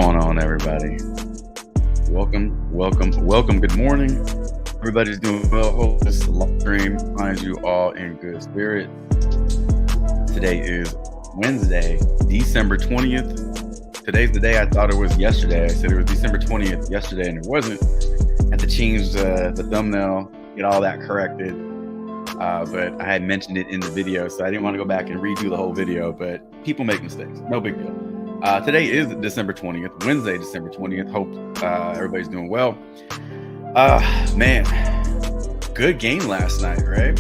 going on, everybody? Welcome. Good morning. Everybody's doing well. Hope this live stream finds you all in good spirits. Today is Wednesday, December 20th. Today's the day I thought it was yesterday. I said it was December 20th yesterday, and it wasn't. I had to change the thumbnail, get all that corrected. But I had mentioned it in the video, so I didn't want to go back and redo the whole video, but people make mistakes. No big deal. Today is December 20th, Wednesday, December 20th. Hope everybody's doing well. Man, good game last night, right?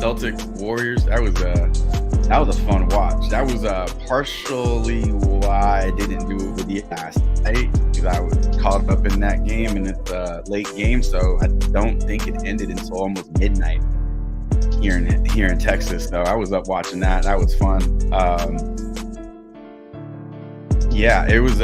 Celtics, Warriors. That was a fun watch. That was partially why I didn't do a video last night, because I was caught up in that game, and it's a late game, so I don't think it ended until almost midnight here in Texas. So I was up watching that. That was fun. Yeah, it was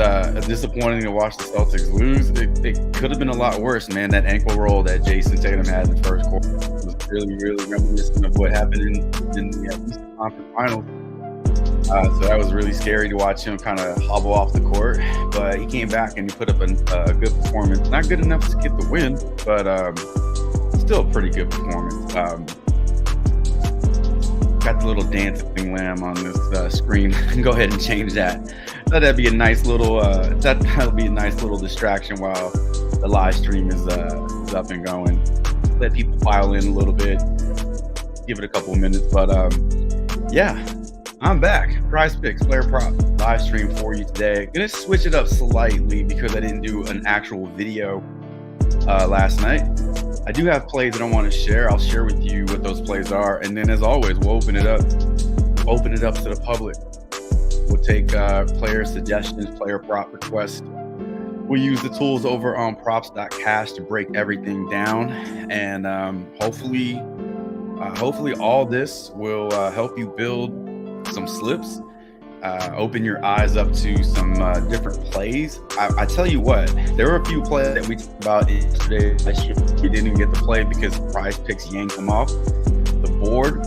disappointing to watch the Celtics lose. It could have been a lot worse, man. That ankle roll that Jason Tatum had in the first quarter was really reminiscent of what happened in the Eastern Conference Finals. So that was really scary to watch him kind of hobble off the court. But he came back and he put up a good performance. Not good enough to get the win, but still a pretty good performance. Got the little dancing lamb on this screen. Go ahead and change that. That'd be a nice little that'll be a nice little distraction while the live stream is up and going. Let people file in a little bit, give it a couple of minutes. But yeah, I'm back. Prize Picks, player prop live stream for you today. Gonna switch it up slightly because I didn't do an actual video last night. I do have plays that I want to share. I'll share with you what those plays are, and then as always, we'll open it up to the public. We'll take player suggestions, player prop requests. We'll use the tools over on props.cash to break everything down, and hopefully all this will help you build some slips, open your eyes up to some different plays. I tell you what, there were a few plays that we talked about yesterday. We didn't get to play because Prize Picks yanked them off the board.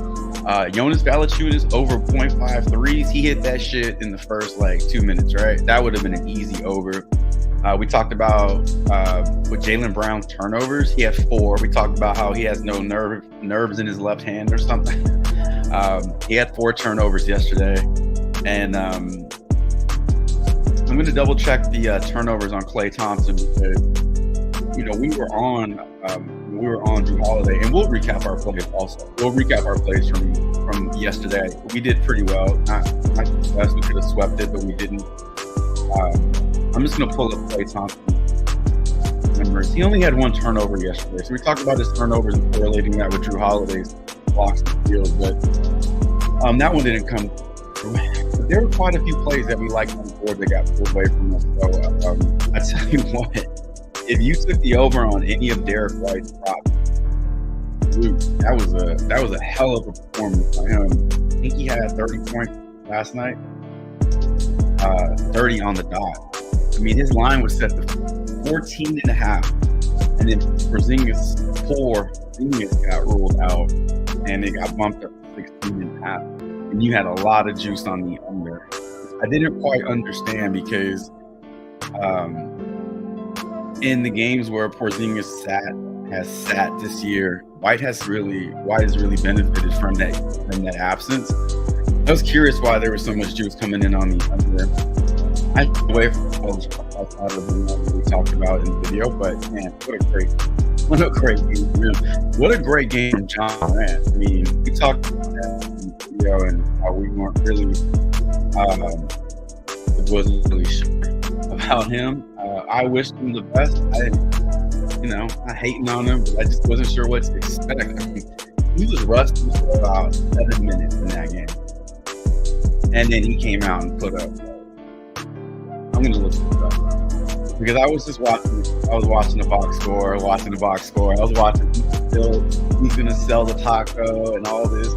Jonas Valanciunas over 0.5 threes. He hit that shit in the first 2 minutes, right? That would have been an easy over. We talked about with Jaylen Brown's turnovers. He had 4. We talked about how he has no nerves in his left hand or something. He had 4 turnovers yesterday. And I'm going to double check the turnovers on Klay Thompson because, we were on Drew Holiday, and we'll recap our plays also. We'll recap our plays from yesterday. We did pretty well. Not the best. We could have swept it, but we didn't. I'm just going to pull up Klay Thompson numbers. He only had 1 turnover yesterday. So we talked about his turnovers and correlating that with Drew Holiday's blocks in the field, but that one didn't come through. But there were quite a few plays that we liked on the board that got pulled away from us. So I tell you what, if you took the over on any of Derek White's props, that was a hell of a performance by him. I think he had 30 points last night, 30 on the dot. I mean, his line was set to 14.5, and then Porzingis got ruled out, and it got bumped up to 16.5. And you had a lot of juice on the under. I didn't quite understand because in the games where Porzingis has sat this year, White has really benefited from that absence. I was curious why there was so much juice coming in on the under. I took away from college outside of what we talked about in the video, but man, what a great game! What a great game from John Morant. I mean, we talked about that in the video and how we weren't really wasn't really sure about him. I wished him the best. I hating on him, but I just wasn't sure what to expect. I mean, he was rusty for about 7 minutes in that game, and then he came out and put up. I'm gonna look it up because I was just watching. I was watching the box score. I was watching he's gonna sell the taco and all this.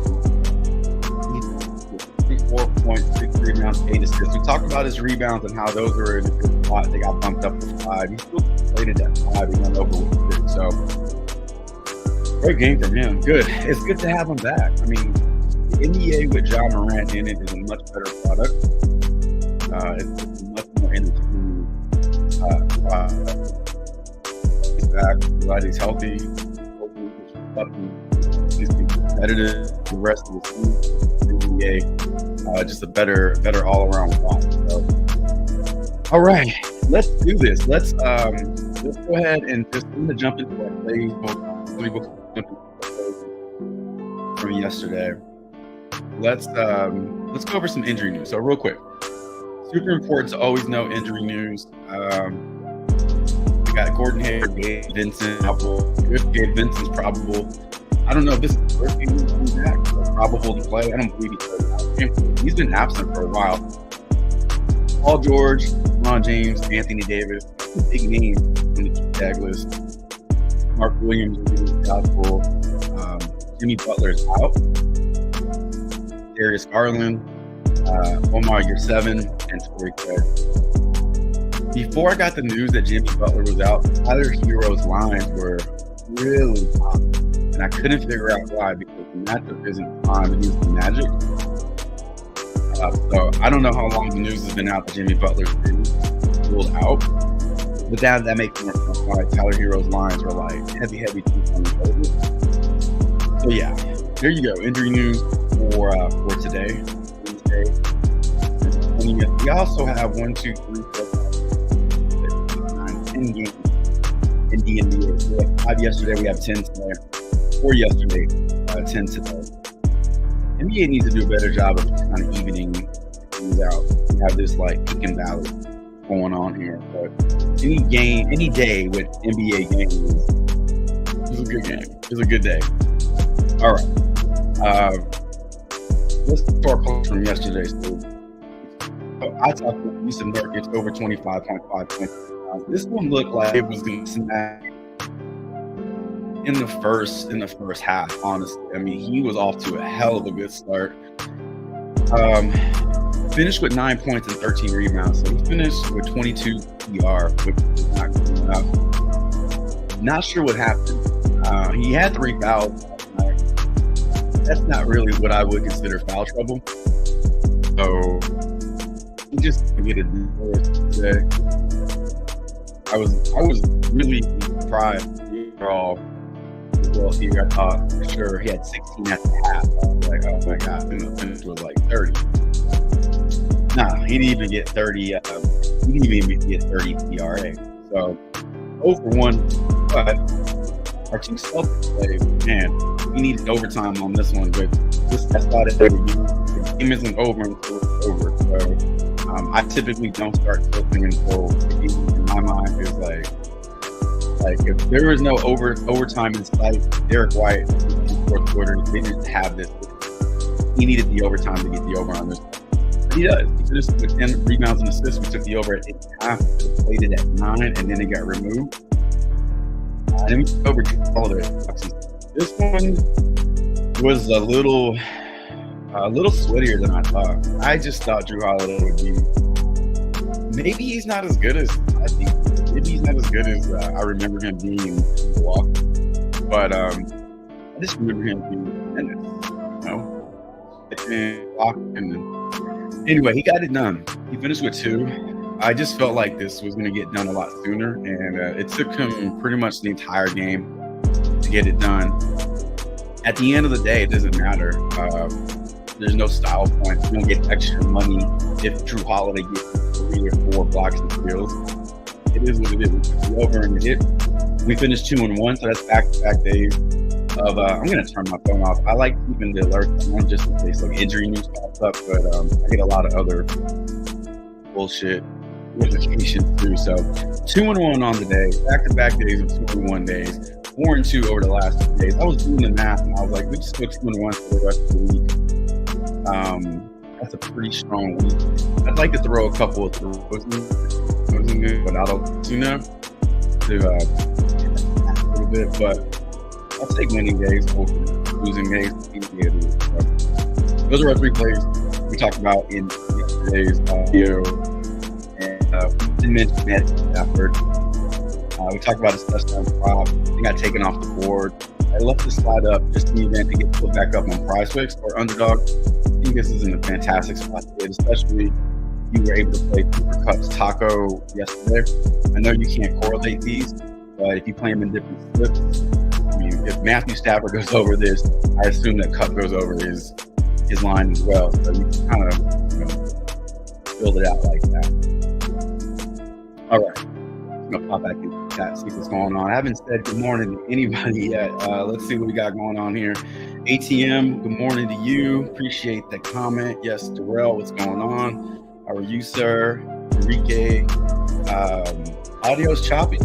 4 points, 6 rebounds, 8 assists. We talked about his rebounds and how those were in a good spot. They got bumped up to 5. He still played at that 5. He went over with it. So great game from him. Good. It's good to have him back. I mean, the NBA with John Morant in it is a much better product. It's much more entertaining back. Glad he's healthy. Hopefully he's competitive the rest of the season. NBA, just a better all-around watch. So, all right, let's do this. Let's go ahead and just jump into our plays from yesterday. Let's go over some injury news. So real quick, super important to always know injury news. We got Gordon Hayward, Gabe Vincent, probable. If Gabe Vincent's probable, I don't know if this is the first game he's coming back. So probable to play. I don't believe he's been absent for a while. Paul George, LeBron James, Anthony Davis, big names in the tag list. Mark Williams is doubtful. Jimmy Butler's out. Darius Garland, Omar Year-7, and Torrey Craig. Before I got the news that Jimmy Butler was out, Tyler Hero's lines were really hot, and I couldn't figure out why, because the matchup isn't prime against the Magic. So I don't know how long the news has been out that Jimmy Butler's been ruled out, but that makes more sense why Tyler Hero's lines were like heavy on the shoulders. So yeah, there you go. Injury news for today, Wednesday. And we also have 1, 2, 3, 4, 5, 6, 7, 8, 9, 10 games in the NBA. We had 5 yesterday. We have 10 today. 4 yesterday. 10 today. NBA needs to do a better job of kind of evening things out. We have this like peak and valley going on here. But any day with NBA games is a good game. It's a good day. All right. Let's start from yesterday's game. So I talked about Yusuf Nurkic over 25.5 points. This one looked like it was going to smack in the first half, honestly. I mean, he was off to a hell of a good start. Finished with 9 points and 13 rebounds. So he finished with 22 PR, which is not good enough. Not sure what happened. He had 3 fouls. That's not really what I would consider foul trouble. So he just get it today. I was really surprised overall. Well, here I thought for sure he had 16 at the half. I was like, oh my god, the finish was like 30. Nah, he didn't even get 30. He didn't even get 30 PRA. So 0 for 1. But our two Celtics played, man, we needed overtime on this one. But I thought the game isn't over until it's over. So I typically don't start tilting until the game in my mind is like if there was no overtime in sight, Derek White in the fourth quarter, they didn't have this. He needed the overtime to get the over on this. But he does. He finished with 10 rebounds and assists. We took the over at 8.5, played it at 9, and then it got removed. And we took over all of it. This one was a little sweatier than I thought. I just thought Jrue Holiday would be. Maybe he's not as good as I think. Maybe he's not as good as I remember him being in Milwaukee. But I just remember him being, anyway, he got it done. He finished with 2. I just felt like this was going to get done a lot sooner, and it took him pretty much the entire game to get it done. At the end of the day, it doesn't matter. There's no style points. You don't get extra money if Jrue Holiday gets 3 or 4 blocks and steals. It is what it is. We took the over and it hit. We finished 2-1, so that's back-to-back days of. I'm gonna turn my phone off. I like keeping the alerts on just in case like injury news pops up, but I get a lot of other bullshit notifications too. So 2-1 on the day, back-to-back days of 2-1 days, 4-2 over the last 2 days. I was doing the math and I was like, we just go 2-1 for the rest of the week. That's a pretty strong week. I'd like to throw a couple of throws in there, but I don't, to a little bit. But I'll take winning days over losing days. So those are our 3 plays we talked about in yesterday's video. And we mentioned Matt Stafford. We talked about his touchdown prop. He got taken off the board. I left this slide up just in the event to get put back up on PrizePicks or Underdog. I think this is in a fantastic spot to get, especially if you were able to play Cooper Kupp's Taco yesterday. I know you can't correlate these, but but if you play him in different slips, I mean, if Matthew Stafford goes over this, I assume that Cup goes over his line as well. So you can kind of, build it out like that. All right, I'm gonna pop back into the chat, see what's going on. I haven't said good morning to anybody yet. Let's see what we got going on here. ATM, good morning to you. Appreciate the comment. Yes, Darrell, what's going on? How are you, sir? Enrique, audio's choppy.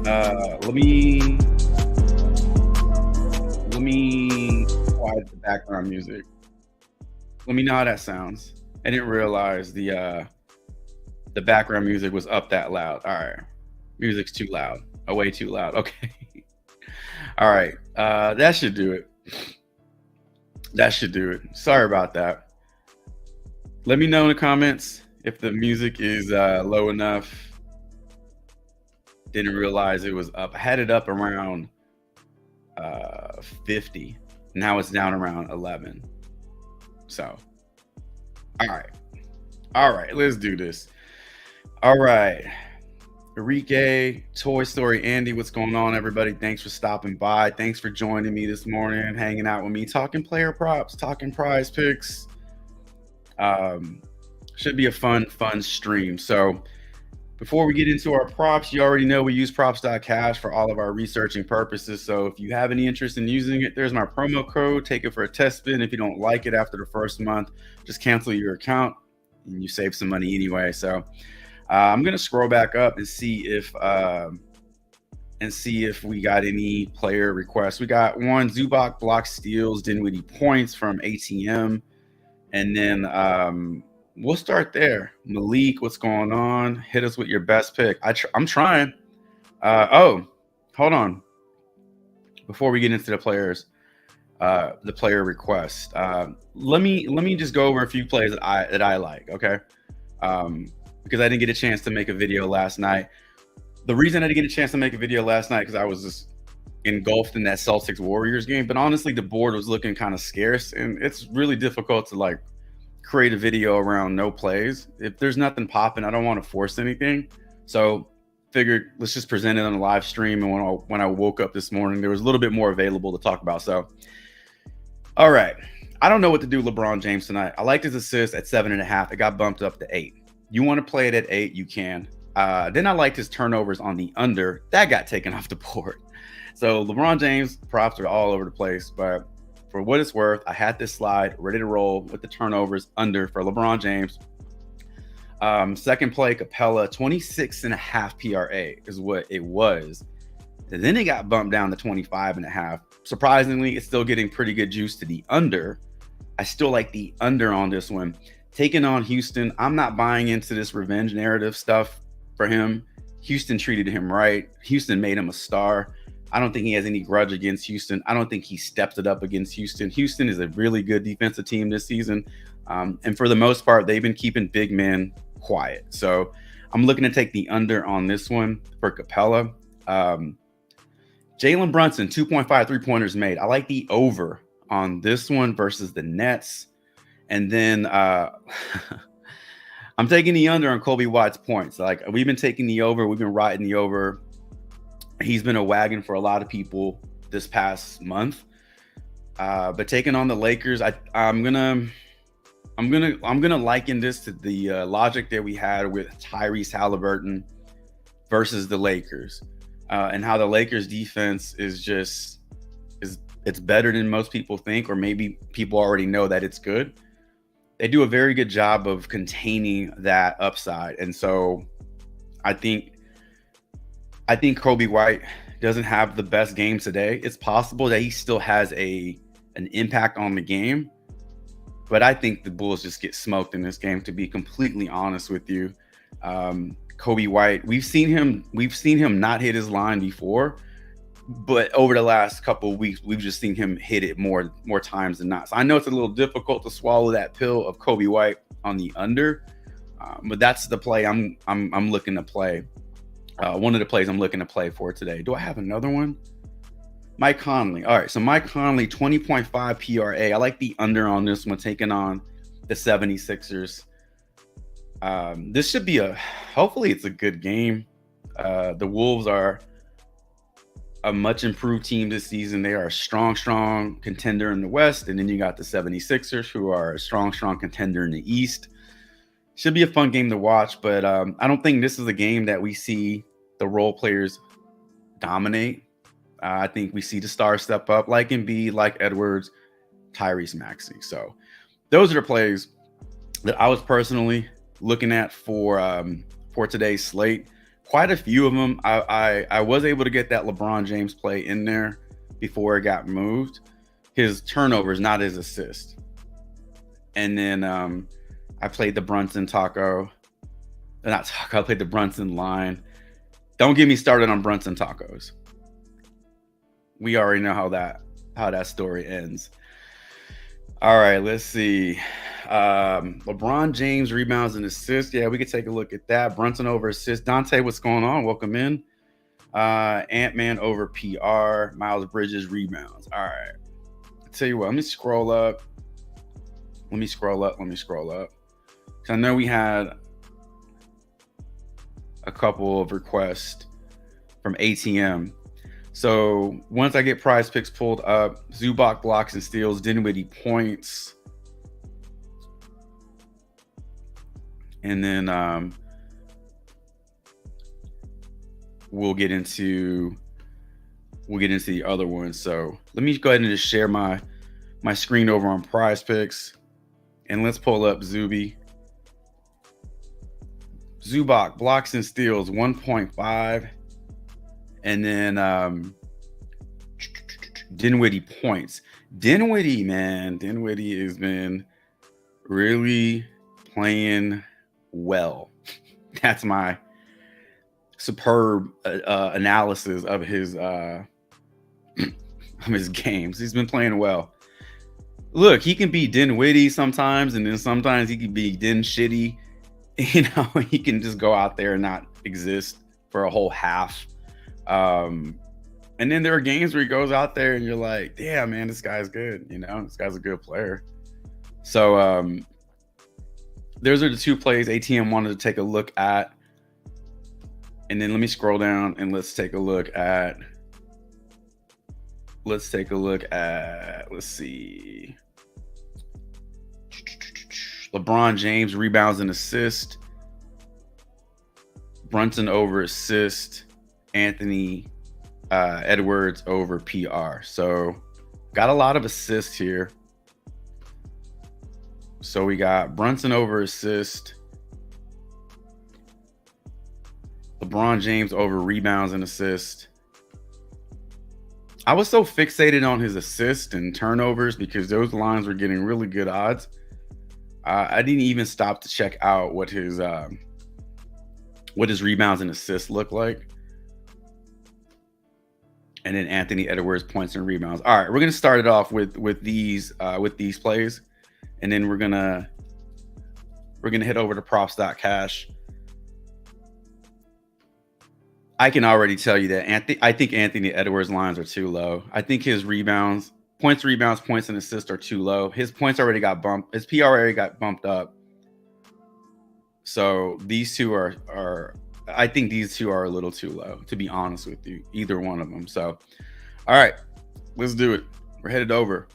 Let me quiet the background music. Let me know how that sounds. I didn't realize the background music was up that loud. All right, music's too loud. Oh, way too loud. Okay. All right, that should do it. That should do it. Sorry about that. Let me know in the comments if the music is low enough. Didn't realize it was up. I had it up around 50. Now it's down around 11. So, all right, let's do this. All right, Enrique, Toy Story, Andy, what's going on, everybody? Thanks for stopping by. Thanks for joining me this morning, hanging out with me, talking player props, talking prize picks. Should be a fun stream. So before we get into our props, you already know we use props.cash for all of our researching purposes. So if you have any interest in using it, there's my promo code. Take it for a test spin. If you don't like it after the first month, just cancel your account and you save some money anyway. So I'm going to scroll back up and see if we got any player requests. We got one Zubac block steals, Dinwiddie points from ATM. And then we'll start there. Malik, what's going on? Hit us with your best pick. I'm trying. Oh, hold on. Before we get into the players, the player request, let me just go over a few plays that I like. Okay, because I didn't get a chance to make a video last night. The reason I didn't get a chance to make a video last night because I was just engulfed in that Celtics Warriors game. But honestly, the board was looking kind of scarce, and it's really difficult to like create a video around no plays. If there's nothing popping, I don't want to force anything. So figured let's just present it on a live stream. And when I woke up this morning, there was a little bit more available to talk about. So, all right. I don't know what to do with LeBron James tonight. I liked his assist at 7.5. It got bumped up to 8. You want to play it at 8, you can. Then I liked his turnovers on the under. That got taken off the board. So LeBron James props are all over the place, but for what it's worth, I had this slide ready to roll with the turnovers under for LeBron James. Second play, Capella, 26.5 PRA is what it was. And then it got bumped down to 25.5. Surprisingly, it's still getting pretty good juice to the under. I still like the under on this one. Taking on Houston, I'm not buying into this revenge narrative stuff for him. Houston treated him right. Houston made him a star. I don't think he has any grudge against Houston. I don't think he stepped it up against Houston. Houston is a really good defensive team this season. And for the most part, they've been keeping big men quiet. So I'm looking to take the under on this one for Capella. Jalen Brunson, 2.5 3-pointers made. I like the over on this one versus the Nets. And then I'm taking the under on Kobe White's points. Like we've been taking the over. We've been riding the over. He's been a wagon for a lot of people this past month. But taking on the Lakers, I'm gonna liken this to the logic that we had with Tyrese Halliburton versus the Lakers, and how the Lakers defense is it's better than most people think, or maybe people already know that it's good. They do a very good job of containing that upside, and so I think Kobe White doesn't have the best game today. It's possible that he still has an impact on the game, but I think the Bulls just get smoked in this game, to be completely honest with you. Kobe White, we've seen him not hit his line before, but over the last couple of weeks, we've just seen him hit it more times than not. So I know it's a little difficult to swallow that pill of Kobe White on the under, but that's the play I'm looking to play. One of the plays I'm looking to play for today. Do I have another one? Mike Conley. All right, so Mike Conley, 20.5 PRA. I like the under on this one, taking on the 76ers. This should be hopefully it's a good game. The Wolves are a much improved team this season. They are a strong contender in the West. And then you got the 76ers, who are a strong contender in the East. Should be a fun game to watch, but I don't think this is a game that we see the role players dominate. I think we see the stars step up, like Embiid, like Edwards, Tyrese Maxey. So those are the plays that I was personally looking at for today's slate. Quite a few of them. I was able to get that LeBron James play in there before it got moved. His turnovers, not his assist. And then I played the Brunson taco. Not taco, I played the Brunson line. Don't get me started on Brunson tacos. We already know how that story ends. All right, let's see. LeBron James rebounds and assists. Yeah, we could take a look at that. Brunson over assists. Dante, what's going on? Welcome in. Ant-Man over PR. Miles Bridges rebounds. All right. I'll tell you what, let me scroll up. Because I know we had a couple of requests from ATM. So once I get prize picks pulled up, Zubac blocks and steals, Dinwiddie points. And then we'll get into the other ones. So let me go ahead and just share my screen over on prize picks. And let's pull up Zubac blocks and steals 1.5. And then Dinwiddie points. Dinwiddie has been really playing well. That's my superb analysis of his games. He's been playing well. Look, he can be Dinwiddie sometimes, and then sometimes he can be Din shitty. You know, he can just go out there and not exist for a whole half. And then there are games where he goes out there and you're like, damn, man, this guy's good. You know, this guy's a good player. So those are the two plays ATM wanted to take a look at. And then let me scroll down and let's take a look at, let's see. LeBron James rebounds and assist. Brunson over assist. Anthony Edwards over PR. So got a lot of assists here. So we got Brunson over assist. LeBron James over rebounds and assist. I was so fixated on his assists and turnovers because those lines were getting really good odds. I didn't even stop to check out what his rebounds and assists look like. And then Anthony Edwards points and rebounds. All right, we're gonna start it off with these plays, and then we're gonna head over to props.cash. I can already tell you that I think Anthony Edwards' lines are too low. I think his points, and assists are too low. His points already got bumped. His PR already got bumped up. So these two I think these two are a little too low, to be honest with you, either one of them. So, all right, let's do it. We're headed over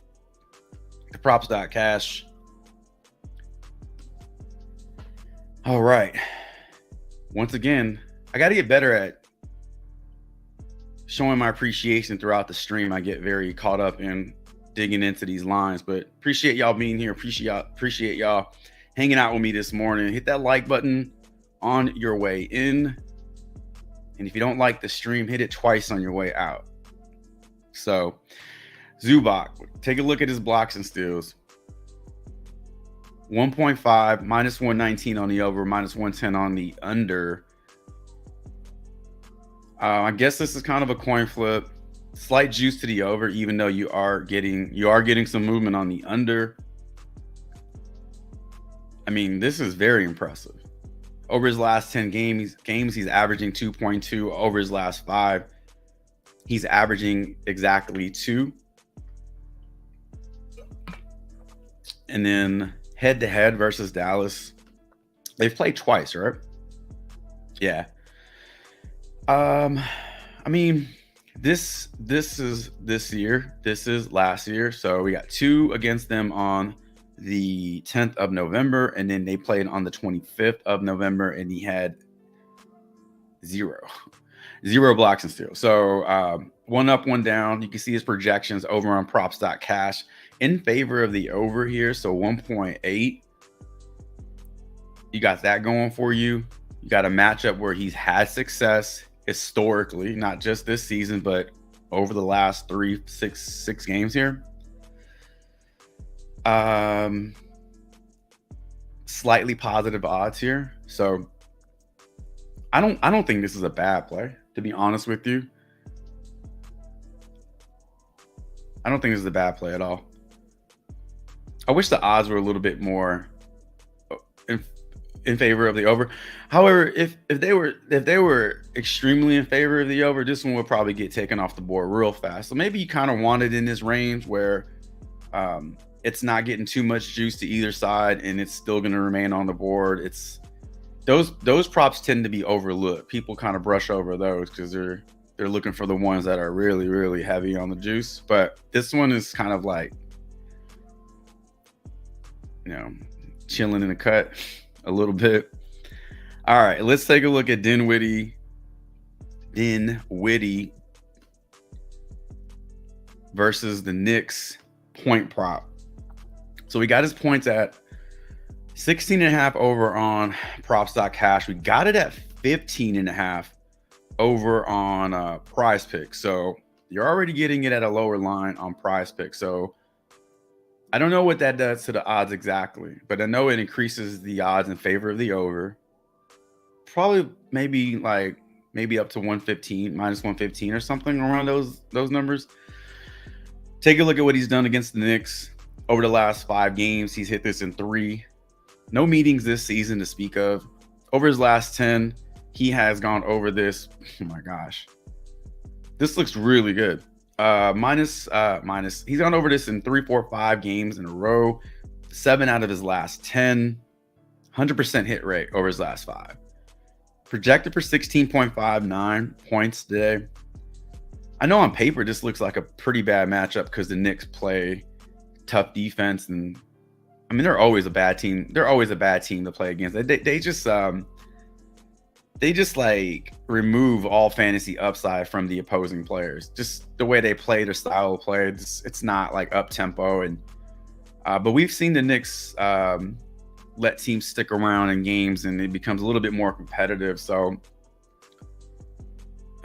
to props.cash. All right. Once again, I got to get better at showing my appreciation throughout the stream. I get very caught up in digging into these lines, but appreciate y'all being here. Appreciate y'all hanging out with me this morning. Hit that like button on your way in. And if you don't like the stream, hit it twice on your way out. So Zubac, take a look at his blocks and steals. 1.5, minus 119 on the over, minus 110 on the under. I guess this is kind of a coin flip. Slight juice to the over, even though you are getting some movement on the under. I mean, this is very impressive. Over his last 10 games, he's averaging 2.2. Over his last 5, he's averaging exactly 2. And then head-to-head versus Dallas, they've played twice, right? Yeah. I mean, This is this year. This is last year. So we got 2 against them on the 10th of November, and then they played on the 25th of November, and he had 0 blocks and steals. So 1 up, 1 down. You can see his projections over on props.cash in favor of the over here. So 1.8. You got that going for you. You got a matchup where he's had success historically, not just this season, but over the last six games here. Slightly positive odds here. So I don't think this is a bad play, to be honest with you. I don't think this is a bad play at all. I wish the odds were a little bit more in favor of the over. However, if they were extremely in favor of the over, this one would probably get taken off the board real fast. So maybe you kind of want it in this range where it's not getting too much juice to either side, and it's still going to remain on the board. It's those props tend to be overlooked. People kind of brush over those because they're looking for the ones that are really, really heavy on the juice. But this one is kind of like, chilling in the cut a little bit. All right, let's take a look at Dinwiddie versus the Knicks point prop. So we got his points at 16.5 over on props.cash. We got it at 15.5 over on Prize Picks. So you're already getting it at a lower line on Prize Picks. So I don't know what that does to the odds exactly, but I know it increases the odds in favor of the over. Probably maybe up to 115, minus 115 or something around those numbers. Take a look at what he's done against the Knicks over the last 5 games. He's hit this in 3. No meetings this season to speak of. Over his last 10, he has gone over this. Oh my gosh. This looks really good. Minus. He's gone over this in 3, 4, 5 games in a row. 7 out of his last 10. 100% hit rate over his last 5. Projected for 16.59 points today. I know on paper this looks like a pretty bad matchup because the Knicks play tough defense, and I mean they're always a bad team. They're always a bad team to play against. They just like remove all fantasy upside from the opposing players. Just the way they play, their style of play. It's not like up tempo, and but we've seen the Knicks let teams stick around in games, and it becomes a little bit more competitive. So,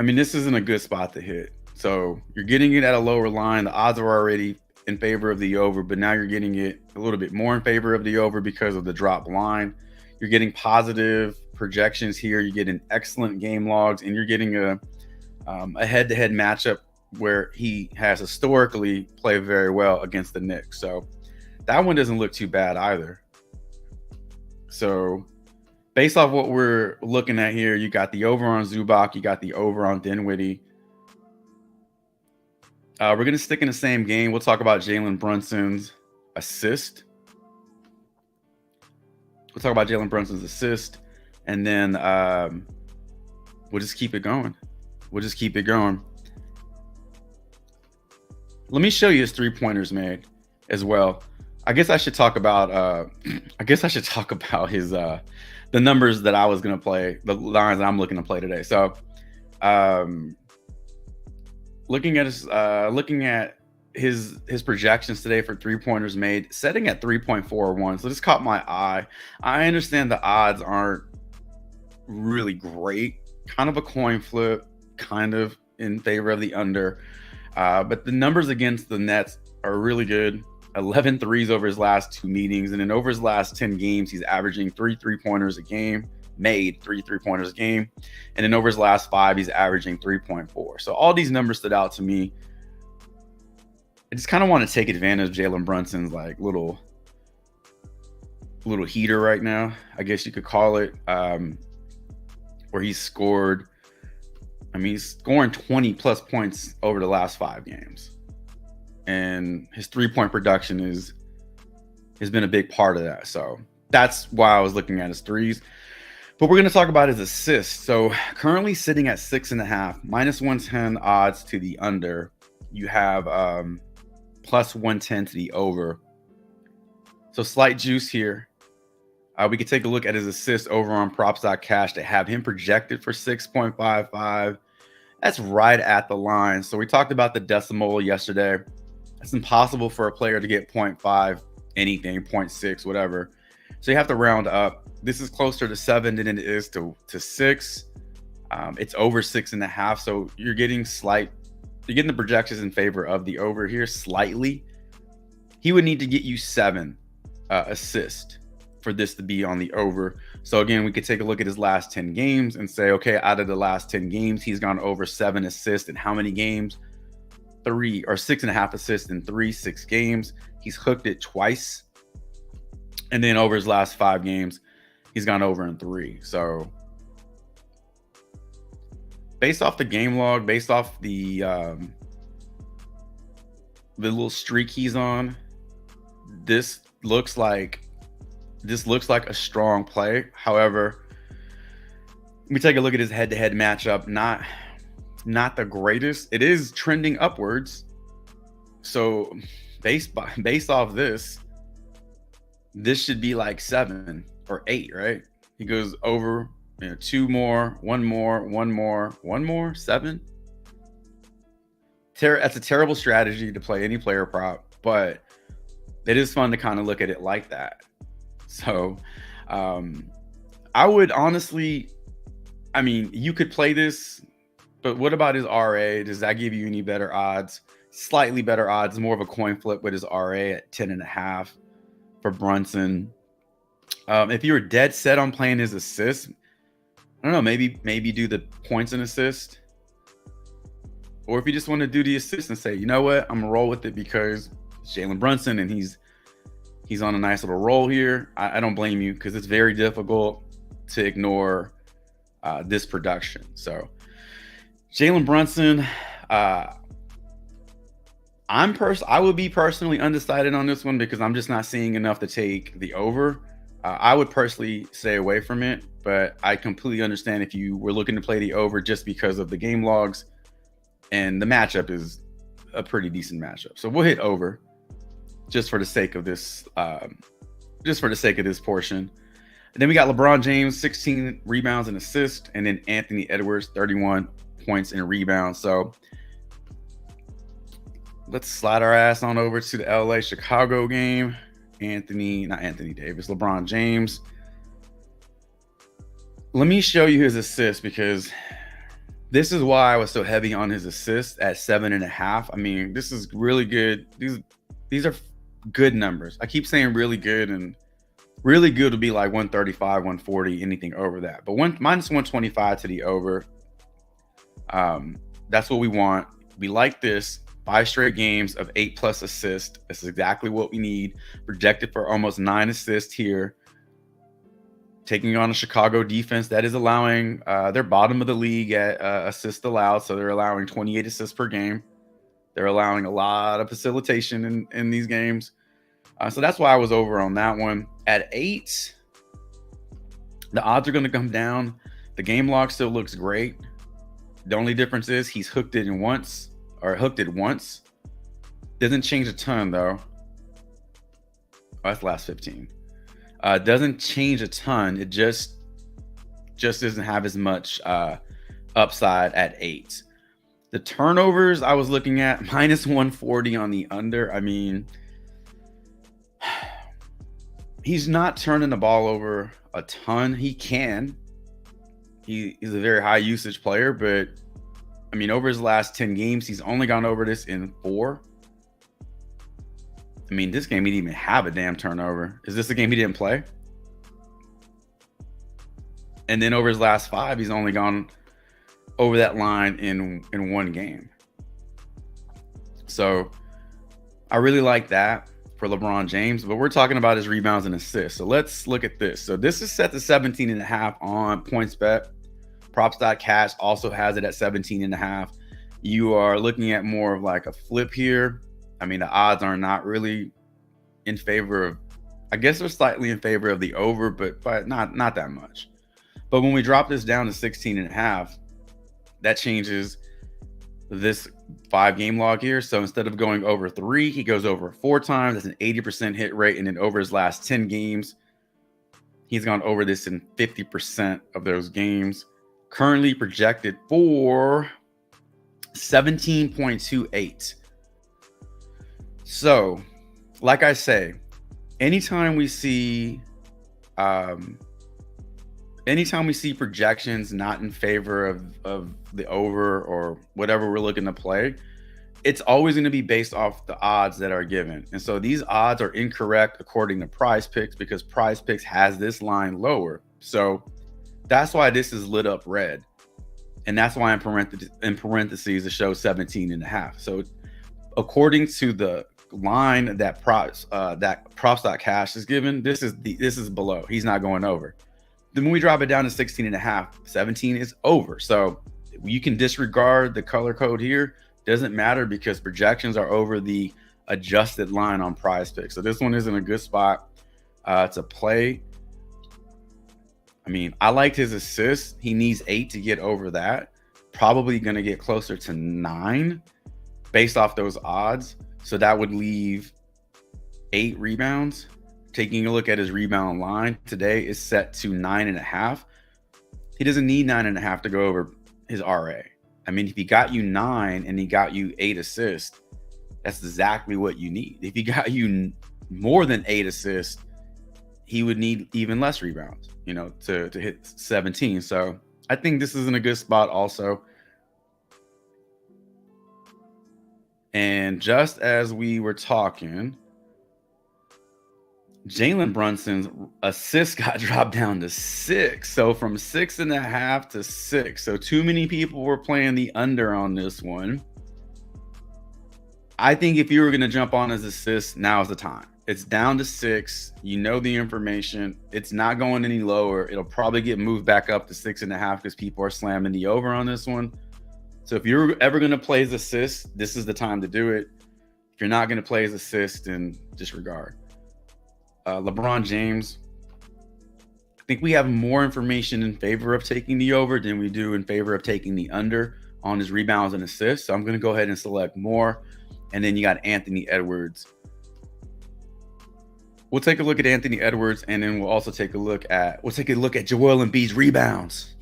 I mean, this isn't a good spot to hit. So you're getting it at a lower line. The odds are already in favor of the over, but now you're getting it a little bit more in favor of the over because of the drop line. You're getting positive projections here. You're getting excellent game logs, and you're getting a head-to-head matchup where he has historically played very well against the Knicks. So that one doesn't look too bad either. So based off what we're looking at here, you got the over on Zubac, you got the over on Dinwiddie. We're going to stick in the same game. We'll talk about Jalen Brunson's assist. And then we'll just keep it going. Let me show you his 3-pointers made as well. I guess I should talk about his the numbers that I was going to play, the lines that I'm looking to play today. So looking at his projections today for 3-pointers made, setting at 3.41. So this caught my eye. I understand the odds aren't really great, kind of a coin flip, kind of in favor of the under, but the numbers against the Nets are really good. 11 threes over his last 2 meetings, and then over his last 10 games, he's averaging 3 3-pointers a game, made 3 3-pointers a game, and then over his last 5, he's averaging 3.4. So all these numbers stood out to me. I just kind of want to take advantage of Jalen Brunson's like little heater right now, I guess you could call it, where he's scored. I mean, he's scoring 20 plus points over the last 5 games. And his 3-point production has been a big part of that. So that's why I was looking at his threes. But we're going to talk about his assists. So currently sitting at 6.5, minus 110 odds to the under. You have plus 110 to the over. So slight juice here. We could take a look at his assists over on props.cash to have him projected for 6.55. That's right at the line. So we talked about the decimal yesterday. It's impossible for a player to get 0.5, anything, 0.6, whatever. So you have to round up. This is closer to 7 than it is to 6. It's over 6.5. So you're getting the projections in favor of the over here slightly. He would need to get you 7 assists for this to be on the over. So again, we could take a look at his last 10 games and say, okay, out of the last 10 games, he's gone over 7 assists in how many games? 3 or 6.5 assists in 6 games. He's hooked it twice. And then over his last 5 games, he's gone over in 3. So based off the game log, based off the little streak he's on, this looks like a strong play. However, we take a look at his head-to-head matchup. Not the greatest. It is trending upwards. So based off this should be like 7 or 8, right? He goes over, 2 more, 1 more, 1 more, 1 more, 7. That's a terrible strategy to play any player prop, but it is fun to kind of look at it like that. So I would honestly, you could play this, but what about his RA? Does that give you any better odds? Slightly better odds, more of a coin flip with his RA at 10.5 for Brunson. If you were dead set on playing his assist, I don't know, maybe do the points and assist. Or if you just want to do the assist and say, you know what, I'm gonna roll with it because it's Jalen Brunson and he's on a nice little roll here. I don't blame you because it's very difficult to ignore this production. So Jalen Brunson, I would be personally undecided on this one because I'm just not seeing enough to take the over. I would personally stay away from it, but I completely understand if you were looking to play the over just because of the game logs, and the matchup is a pretty decent matchup. So we'll hit over just for the sake of this, portion. And then we got LeBron James, 16 rebounds and assists, and then Anthony Edwards, 31 points and rebounds. So let's slide our ass on over to the LA Chicago game. LeBron James. Let me show you his assists because this is why I was so heavy on his assists at 7.5. This is really good. These are good numbers. I keep saying really good, and really good would be like 135, 140, anything over that. But minus 125 to the over. That's what we want. We like this. 5 straight games of 8+ assists. That's exactly what we need. Projected for almost 9 assists here. Taking on a Chicago defense that is allowing, they're bottom of the league at assists allowed. So they're allowing 28 assists per game. They're allowing a lot of facilitation in these games. So that's why I was over on that one. At 8, the odds are going to come down. The game log still looks great. The only difference is he's hooked it once. Doesn't change a ton though. Oh, that's the last 15. Doesn't change a ton. It just doesn't have as much upside at 8. The turnovers I was looking at minus 140 on the under. He's not turning the ball over a ton. He can. He's a very high usage player, but over his last 10 games, he's only gone over this in 4. This game he didn't even have a damn turnover. Is this a game he didn't play? And then over his last 5, he's only gone over that line in 1 game. So I really like that for LeBron James, but we're talking about his rebounds and assists. So let's look at this. So this is set to 17.5 on PointsBet. Props.cash also has it at 17.5. You are looking at more of like a flip here. The odds are not really in favor of, I guess they're slightly in favor of the over, but not that much. But when we drop this down to 16.5, that changes this 5-game log here. So instead of going over 3, he goes over 4 times. That's an 80% hit rate. And then over his last 10 games, he's gone over this in 50% of those games. Currently projected for 17.28. So, like I say, anytime we see projections not in favor of the over or whatever we're looking to play, it's always going to be based off the odds that are given. And so these odds are incorrect according to Prize Picks, because Prize Picks has this line lower. So that's why this is lit up red. And that's why in parentheses it shows 17.5. So according to the line that props.cash is given, this is below. He's not going over. Then when we drop it down to 16.5, 17 is over. So you can disregard the color code here. Doesn't matter, because projections are over the adjusted line on Prize Picks. So this one is in a good spot to play. I mean, I liked his assists. He needs 8 to get over that. Probably going to get closer to 9 based off those odds. So that would leave 8 rebounds. Taking a look at his rebound line today is set to 9.5. He doesn't need 9.5 to go over his RA. I mean, if he got you 9 and he got you 8 assists, that's exactly what you need. If he got you more than 8 assists, he would need even less rebounds, to hit 17. So I think this is in a good spot also. And just as we were talking, Jalen Brunson's assists got dropped down to 6. So from 6.5 to 6. So too many people were playing the under on this one. I think if you were going to jump on his assists, now's the time. It's down to 6. You know the information. It's not going any lower. It'll probably get moved back up to 6.5 because people are slamming the over on this one. So if you're ever going to play his assists, this is the time to do it. If you're not going to play his assists, then disregard. LeBron James, I think we have more information in favor of taking the over than we do in favor of taking the under on his rebounds and assists. So I'm going to go ahead and select more. And then you got Anthony Edwards. We'll take a look at Anthony Edwards, and then we'll also take a look at Joel Embiid's rebounds.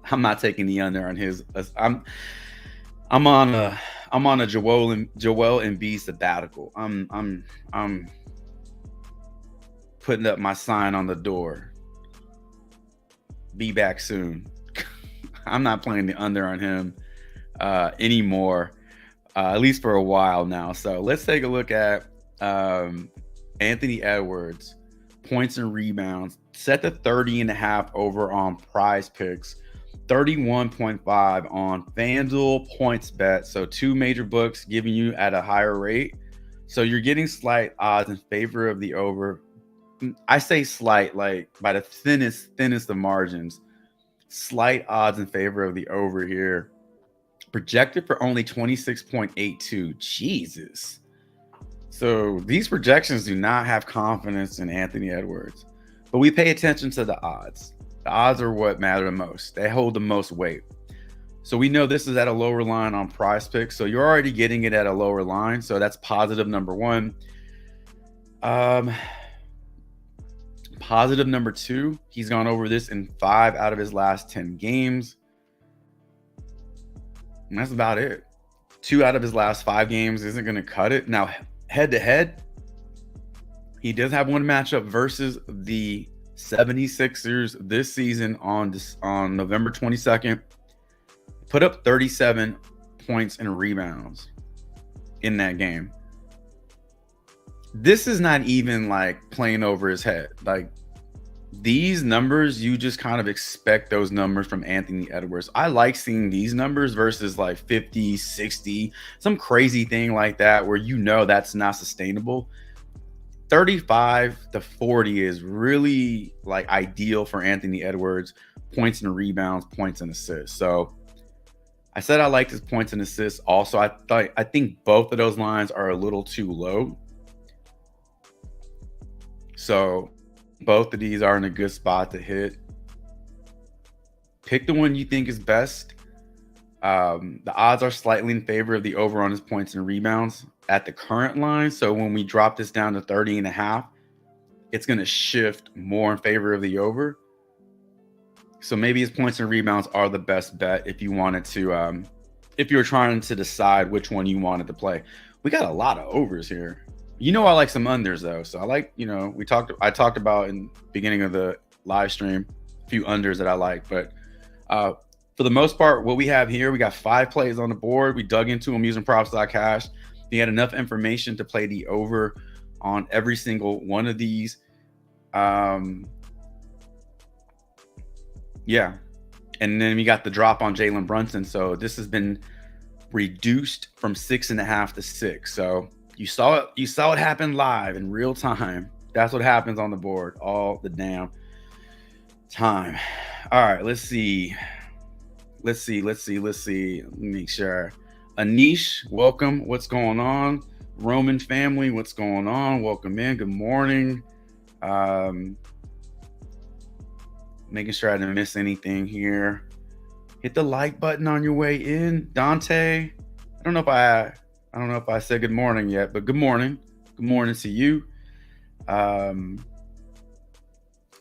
I'm not taking the under on his. I'm on a Joel Embiid sabbatical. I'm putting up my sign on the door. Be back soon. I'm not playing the under on him anymore, at least for a while now. So let's take a look at Anthony Edwards, points and rebounds, set to 30.5 over on Prize Picks, 31.5 on FanDuel PointsBet. So 2 major books giving you at a higher rate. So you're getting slight odds in favor of the over. I say slight, like by the thinnest of margins. Slight odds in favor of the over here. Projected for only 26.82. Jesus. So these projections do not have confidence in Anthony Edwards. But we pay attention to the odds. The odds are what matter the most. They hold the most weight. So we know this is at a lower line on Prize Picks. So you're already getting it at a lower line. So that's positive number 1. Positive number 2, he's gone over this in 5 out of his last 10 games. And that's about it. 2 out of his last 5 games isn't going to cut it. Now, head to head, he does have one matchup versus the 76ers this season on November 22nd. Put up 37 points and rebounds in that game. This is not even like playing over his head. Like, these numbers, you just kind of expect those numbers from Anthony Edwards. I like seeing these numbers versus like 50, 60, some crazy thing like that where that's not sustainable. 35 to 40 is really like ideal for Anthony Edwards. Points and rebounds, points and assists. So I said I liked his points and assists. Also, I think both of those lines are a little too low. So both of these are in a good spot to hit. Pick the one you think is best. The odds are slightly in favor of the over on his points and rebounds at the current line. So when we drop this down to 30.5, it's going to shift more in favor of the over. So maybe his points and rebounds are the best bet if you wanted to, if you're trying to decide which one you wanted to play. We got a lot of overs here. I like some unders though. So I like, I talked about in the beginning of the live stream, a few unders that I like, but for the most part, what we have here, we got 5 plays on the board. We dug into them using props.cash. We had enough information to play the over on every single one of these. Yeah. And then we got the drop on Jalen Brunson. So this has been reduced from 6.5 to 6. So you saw it happen live in real time. That's what happens on the board all the damn time. All right, let's see. Let me make sure. Anish, welcome. What's going on? Roman family, what's going on? Welcome in. Good morning. Making sure I didn't miss anything here. Hit the like button on your way in. Dante, I don't know if I said good morning yet, but good morning. Good morning to you.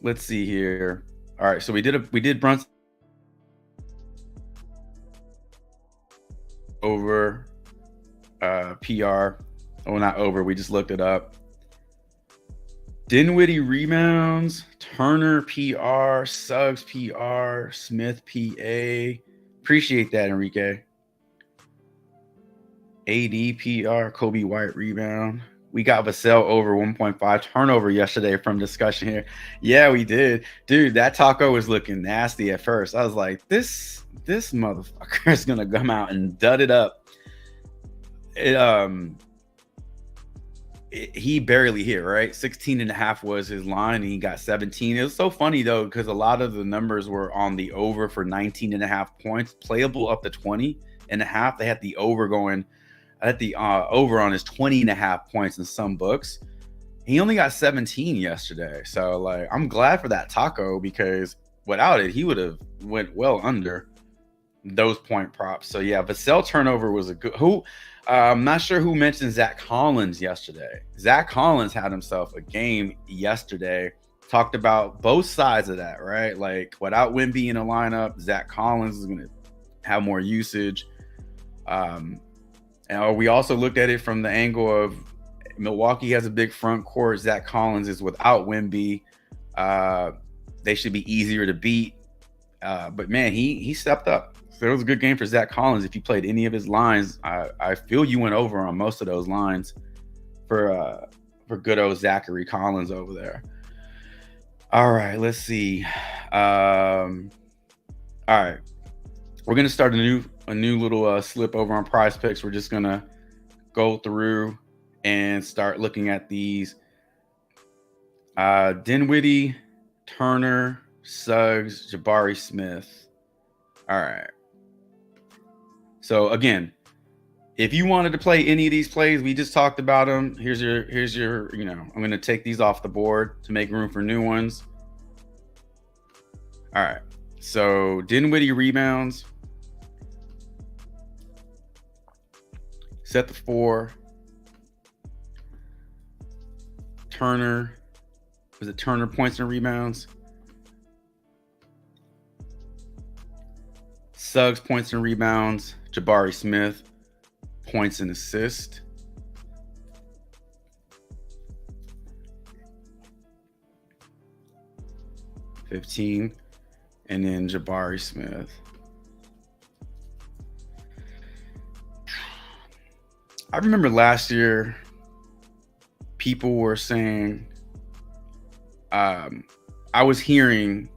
Let's see here. All right, so we did Brunson over PR. Oh, not over. We just looked it up. Dinwiddie rebounds, Turner PR, Suggs PR, Smith PA. Appreciate that, Enrique. AD PR, Kobe White rebound. We got Vassell over 1.5 turnover yesterday from discussion here. Yeah, we did. Dude, that taco was looking nasty at first. I was like, this motherfucker is going to come out and dud it up. He barely hit, right? 16.5 was his line, and he got 17. It was so funny, though, because a lot of the numbers were on the over for 19.5 points, playable up to 20.5. They had the over going at the over on his 20.5 points in some books. He only got 17 yesterday. So, like, I'm glad for that taco, because without it, he would have went well under those point props. So, yeah, Vassell turnover was a good... I'm not sure who mentioned Zach Collins yesterday. Zach Collins had himself a game yesterday. Talked about both sides of that, right? Like, without Wemby in the lineup, Zach Collins is going to have more usage. And we also looked at it from the angle of Milwaukee has a big front court. Zach Collins is without Wemby. They should be easier to beat. But, man, he stepped up. So it was a good game for Zach Collins. If you played any of his lines, I feel you went over on most of those lines for good old Zachary Collins over there. All right, let's see. All right, we're gonna start a new little slip over on Prize Picks. We're just gonna go through and start looking at these. Dinwiddie, Turner, Suggs, Jabari Smith. All right. So again, if you wanted to play any of these plays, we just talked about them. Here's your, I'm going to take these off the board to make room for new ones. All right. So Dinwiddie rebounds. Set the 4. Turner. Was it Turner points and rebounds? Suggs points and rebounds. Jabari Smith points and assist. $15. And then Jabari Smith. I remember last year people were saying, I was hearing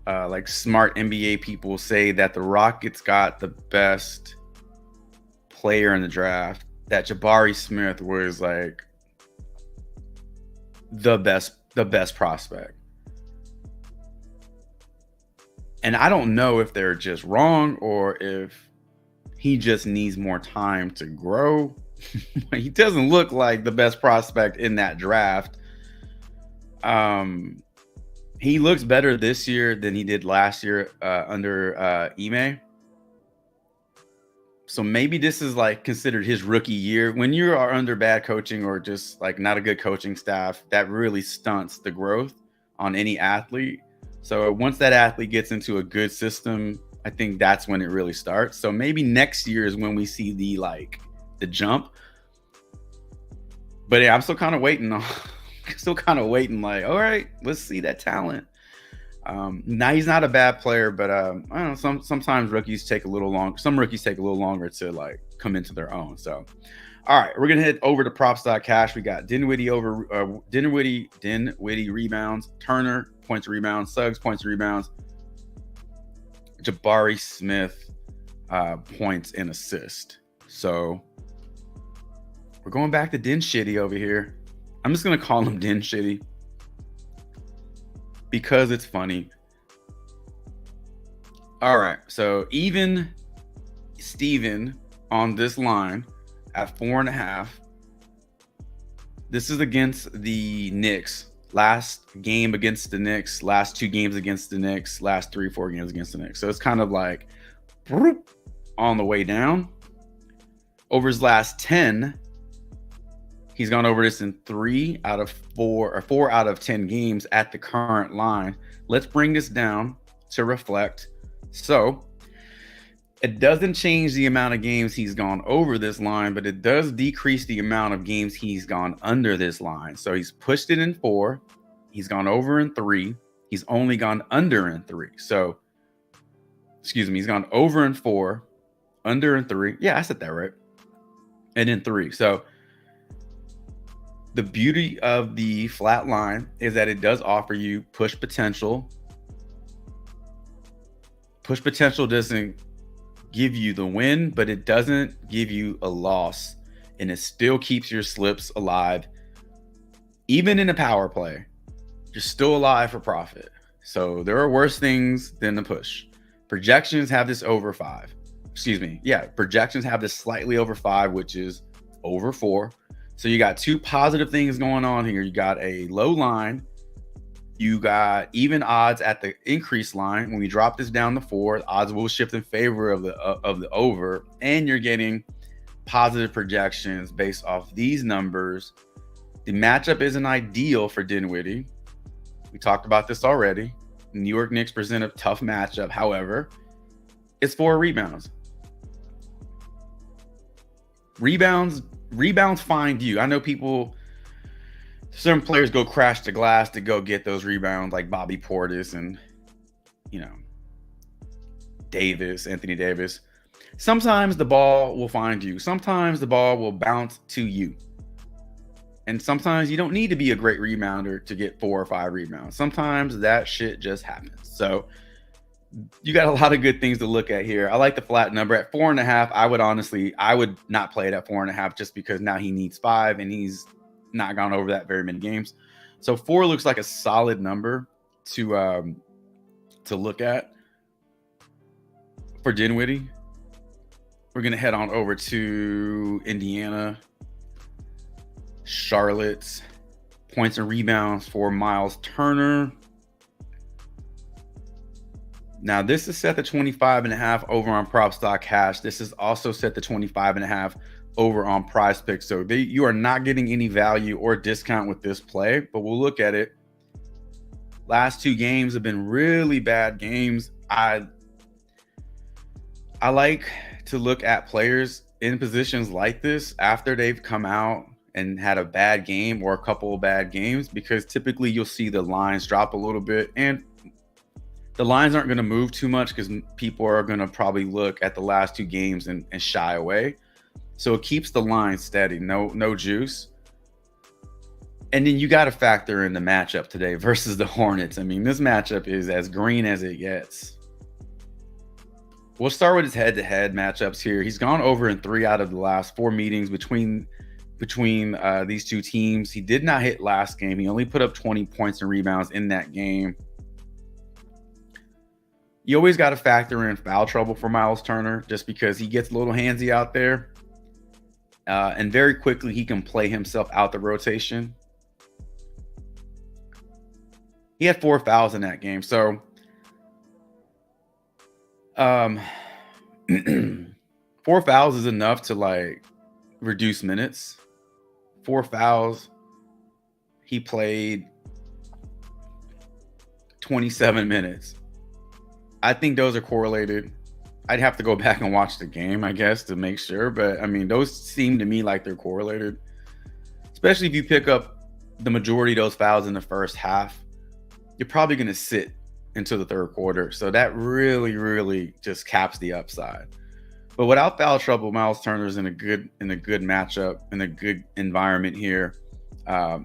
like smart NBA people say that the Rockets got the best player in the draft, that Jabari Smith was like the best prospect. And I don't know if they're just wrong or if he just needs more time to grow. He doesn't look like the best prospect in that draft. He looks better this year than he did last year under Ime. So maybe this is like considered his rookie year. When you are under bad coaching or just like not a good coaching staff, that really stunts the growth on any athlete. So once that athlete gets into a good system, I think that's when it really starts. So maybe next year is when we see the jump. But yeah, I'm still kind of waiting on like, all right, let's see that talent. Now he's not a bad player, but I don't know. Sometimes rookies take a little long. Some rookies take a little longer to like come into their own. So, all right, we're gonna head over to props.cash. We got Dinwiddie rebounds, Turner points and rebounds, Suggs points and rebounds, Jabari Smith points and assist. So we're going back to Din Shitty over here. I'm just gonna call him Din Shitty because it's funny. All right, so even Steven on this line at 4.5. This is against the Knicks. Last game against the Knicks, last 2 games against the Knicks, last 3-4 games against the Knicks. So it's kind of like on the way down. Over his last 10, he's gone over this in 3 out of 4 or 4 out of 10 games at the current line. Let's bring this down to reflect. So it doesn't change the amount of games he's gone over this line, but it does decrease the amount of games he's gone under this line. So he's pushed it in 4. He's gone over in 3. He's only gone under in 3. So, excuse me, he's gone over in 4, under in 3. Yeah, I said that right. And in 3. So the beauty of the flat line is that it does offer you push potential. Push potential doesn't give you the win, but it doesn't give you a loss, and it still keeps your slips alive. Even in a power play, you're still alive for profit. So there are worse things than the push. Projections have this over 5. Excuse me. Yeah, projections have this slightly over 5, which is over 4. So you got 2 positive things going on here. You got a low line. You got even odds at the increase line. When we drop this down to 4, odds will shift in favor of the over, and you're getting positive projections based off these numbers. The matchup isn't ideal for Dinwiddie. We talked about this already. New York Knicks present a tough matchup. However, it's 4 rebounds. Rebounds find you. I know certain players go crash the glass to go get those rebounds, like Bobby Portis and, Anthony Davis. Sometimes the ball will find you. Sometimes the ball will bounce to you. And sometimes you don't need to be a great rebounder to get 4 or 5 rebounds. Sometimes that shit just happens. So you got a lot of good things to look at here. I like the flat number at 4.5. I would not play it at 4.5 just because now he needs 5 and he's not gone over that very many games. So 4 looks like a solid number to look at for Dinwiddie. We're gonna head on over to Indiana. Charlotte's points and rebounds for Miles Turner. Now this is set to 25.5 over on props.cash. This is also set to 25.5 over on Prize Picks. So you are not getting any value or discount with this play, but we'll look at it. Last 2 games have been really bad games. I like to look at players in positions like this after they've come out and had a bad game or a couple of bad games, because typically you'll see the lines drop a little bit, and the lines aren't going to move too much because people are going to probably look at the last 2 games and shy away. So it keeps the line steady, no juice. And then you got to factor in the matchup today versus the Hornets. I mean, this matchup is as green as it gets. We'll start with his head-to-head matchups here. He's gone over in 3 out of the last 4 meetings between these 2 teams. He did not hit last game. He only put up 20 points and rebounds in that game. You always got to factor in foul trouble for Miles Turner just because he gets a little handsy out there. And very quickly he can play himself out the rotation. He had 4 fouls in that game. So, 4 fouls is enough to like reduce minutes. 4 fouls. He played 27 minutes. I think those are correlated. I'd have to go back and watch the game, I guess, to make sure. But I mean, those seem to me like they're correlated, especially if you pick up the majority of those fouls in the first half. You're probably going to sit into the third quarter. So that really, really just caps the upside. But without foul trouble, Miles Turner's in a good matchup, in a good environment here.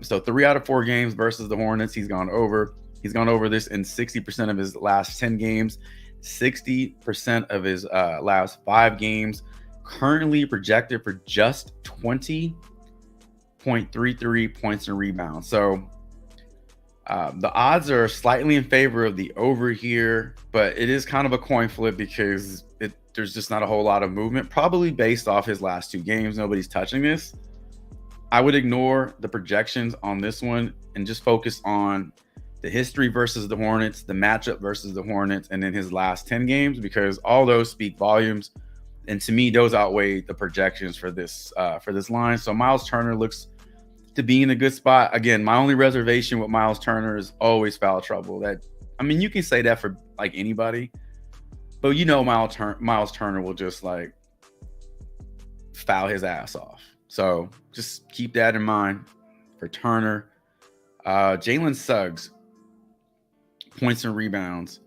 So 3 out of 4 games versus the Hornets, he's gone over. He's gone over this in 60% of his last 10 games, 60% of his last 5 games. Currently projected for just 20.33 points and rebounds. So the odds are slightly in favor of the over here, but it is kind of a coin flip because there's just not a whole lot of movement, probably based off his last 2 games. Nobody's touching this. I would ignore the projections on this one and just focus on the history versus the Hornets, the matchup versus the Hornets, and then his last 10 games, because all those speak volumes. And to me, those outweigh the projections for this line. So Miles Turner looks to be in a good spot. Again, my only reservation with Miles Turner is always foul trouble. You can say that for like anybody, but you know Miles Turner will just like foul his ass off. So just keep that in mind for Turner. Jalen Suggs, points and rebounds.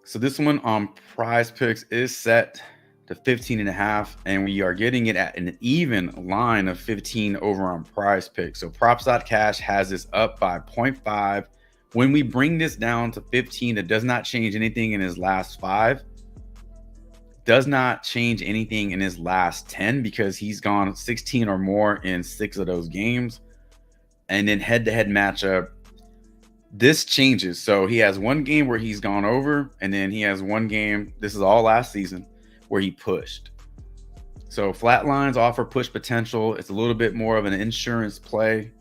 So this one on Prize Picks is set to 15.5, and we are getting it at an even line of 15 over on Prize Picks. So Props.cash has this up by 0.5. When we bring this down to 15, it does not change anything in his last 5. Does not change anything in his last 10 because he's gone 16 or more in 6 of those games. And then head-to-head matchup, this changes. So he has 1 game where he's gone over, and then he has 1 game, this is all last season, where he pushed. So flat lines offer push potential. It's a little bit more of an insurance play.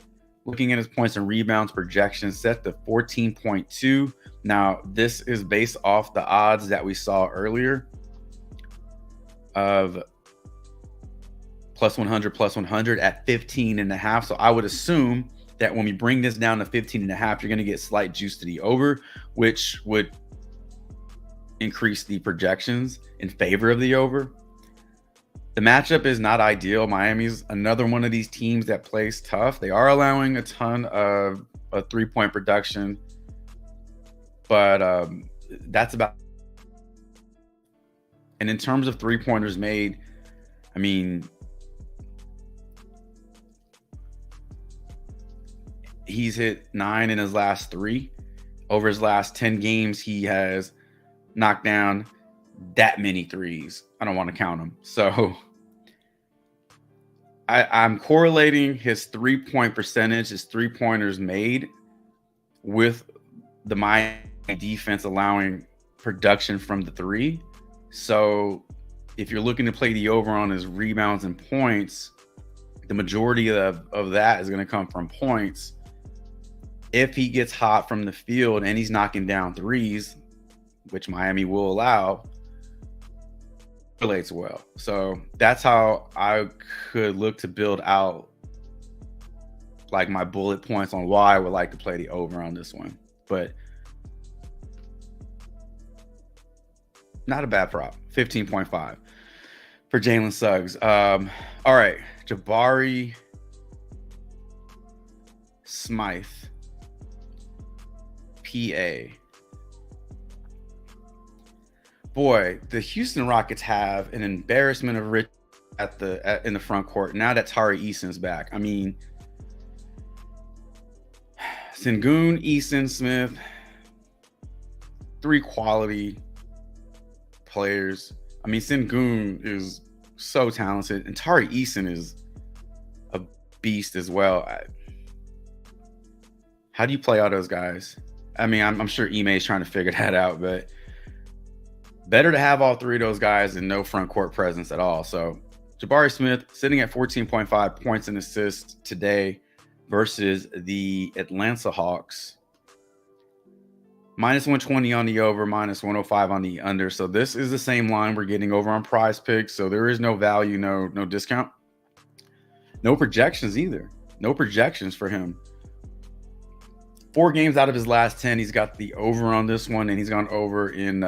Looking at his points and rebounds projection set to 14.2. Now, this is based off the odds that we saw earlier of plus 100 at 15.5. So I would assume that when we bring this down to 15.5, you're going to get slight juice to the over, which would increase the projections in favor of the over. The matchup is not ideal. Miami's another one of these teams that plays tough. They are allowing a ton of a 3-point production, but that's about. And in terms of 3-pointers made, I mean, he's hit 9 in his last 3. Over his last 10 games, he has knocked down that many threes. I don't want to count them. So I'm correlating his 3-point percentage, his 3-pointers made, with the Miami defense allowing production from the 3. So if you're looking to play the over on his rebounds and points, the majority of that is going to come from points. If he gets hot from the field and he's knocking down threes, which Miami will allow, relates well. So that's how I could look to build out like my bullet points on why I would like to play the over on this one. But not a bad prop. 15.5 for Jalen Suggs. All right, Jabari Smythe, PA. Boy, the Houston Rockets have an embarrassment of riches in the front court now that Tari Eason's back. I mean, Sengun, Eason, Smith, 3 quality players. I mean, Sengun is so talented, and Tari Eason is a beast as well. How do you play all those guys? I mean, I'm sure Ime is trying to figure that out, but better to have all 3 of those guys and no front court presence at all. So Jabari Smith sitting at 14.5 points and assists today versus the Atlanta Hawks. Minus 120 on the over, minus 105 on the under. So this is the same line we're getting over on Prize Picks. So there is no value, no discount. No projections either. No projections for him. 4 games out of his last 10, he's got the over on this one, and he's gone over in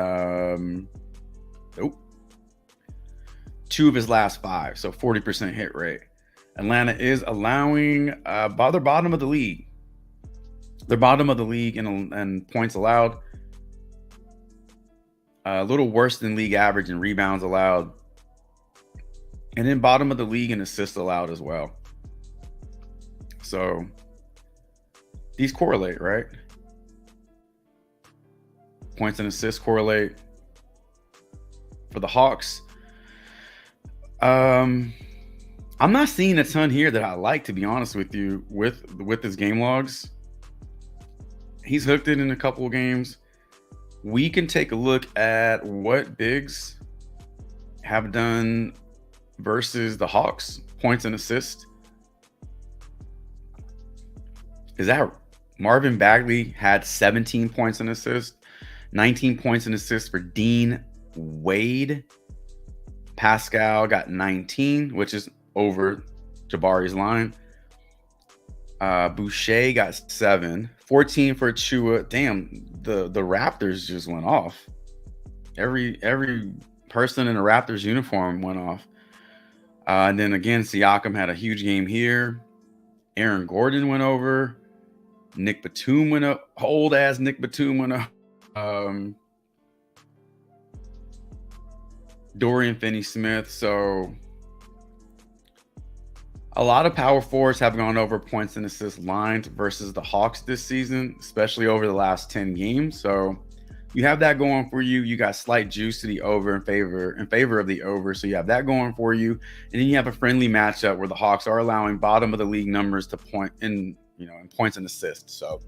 2 of his last 5. So 40% hit rate. Atlanta is allowing they're bottom of the league. They're bottom of the league in points allowed. A little worse than league average in rebounds allowed. And then bottom of the league in assists allowed as well. So these correlate, right? Points and assists correlate. For the Hawks, I'm not seeing a ton here that I like, to be honest with you, with his game logs. He's hooked it in a couple of games. We can take a look at what bigs have done versus the Hawks, points and assists. Is that Marvin Bagley had 17 points and assists, 19 points and assists for Dean Wade. Pascal got 19, which is over Jabari's line. Boucher got 7, 14 for Chua. Damn, the Raptors just went off. Every person in a Raptors uniform went off. And then again, Siakam had a huge game here. Aaron Gordon went over. Nick Batum went up. Old ass Nick Batum went up. Dorian Finney-Smith. So a lot of power forwards have gone over points and assists lines versus the Hawks this season, especially over the last 10 games. So you have that going for you. You got slight juice to the over in favor of the over. So you have that going for you. And then you have a friendly matchup where the Hawks are allowing bottom of the league numbers to point in points and assists. So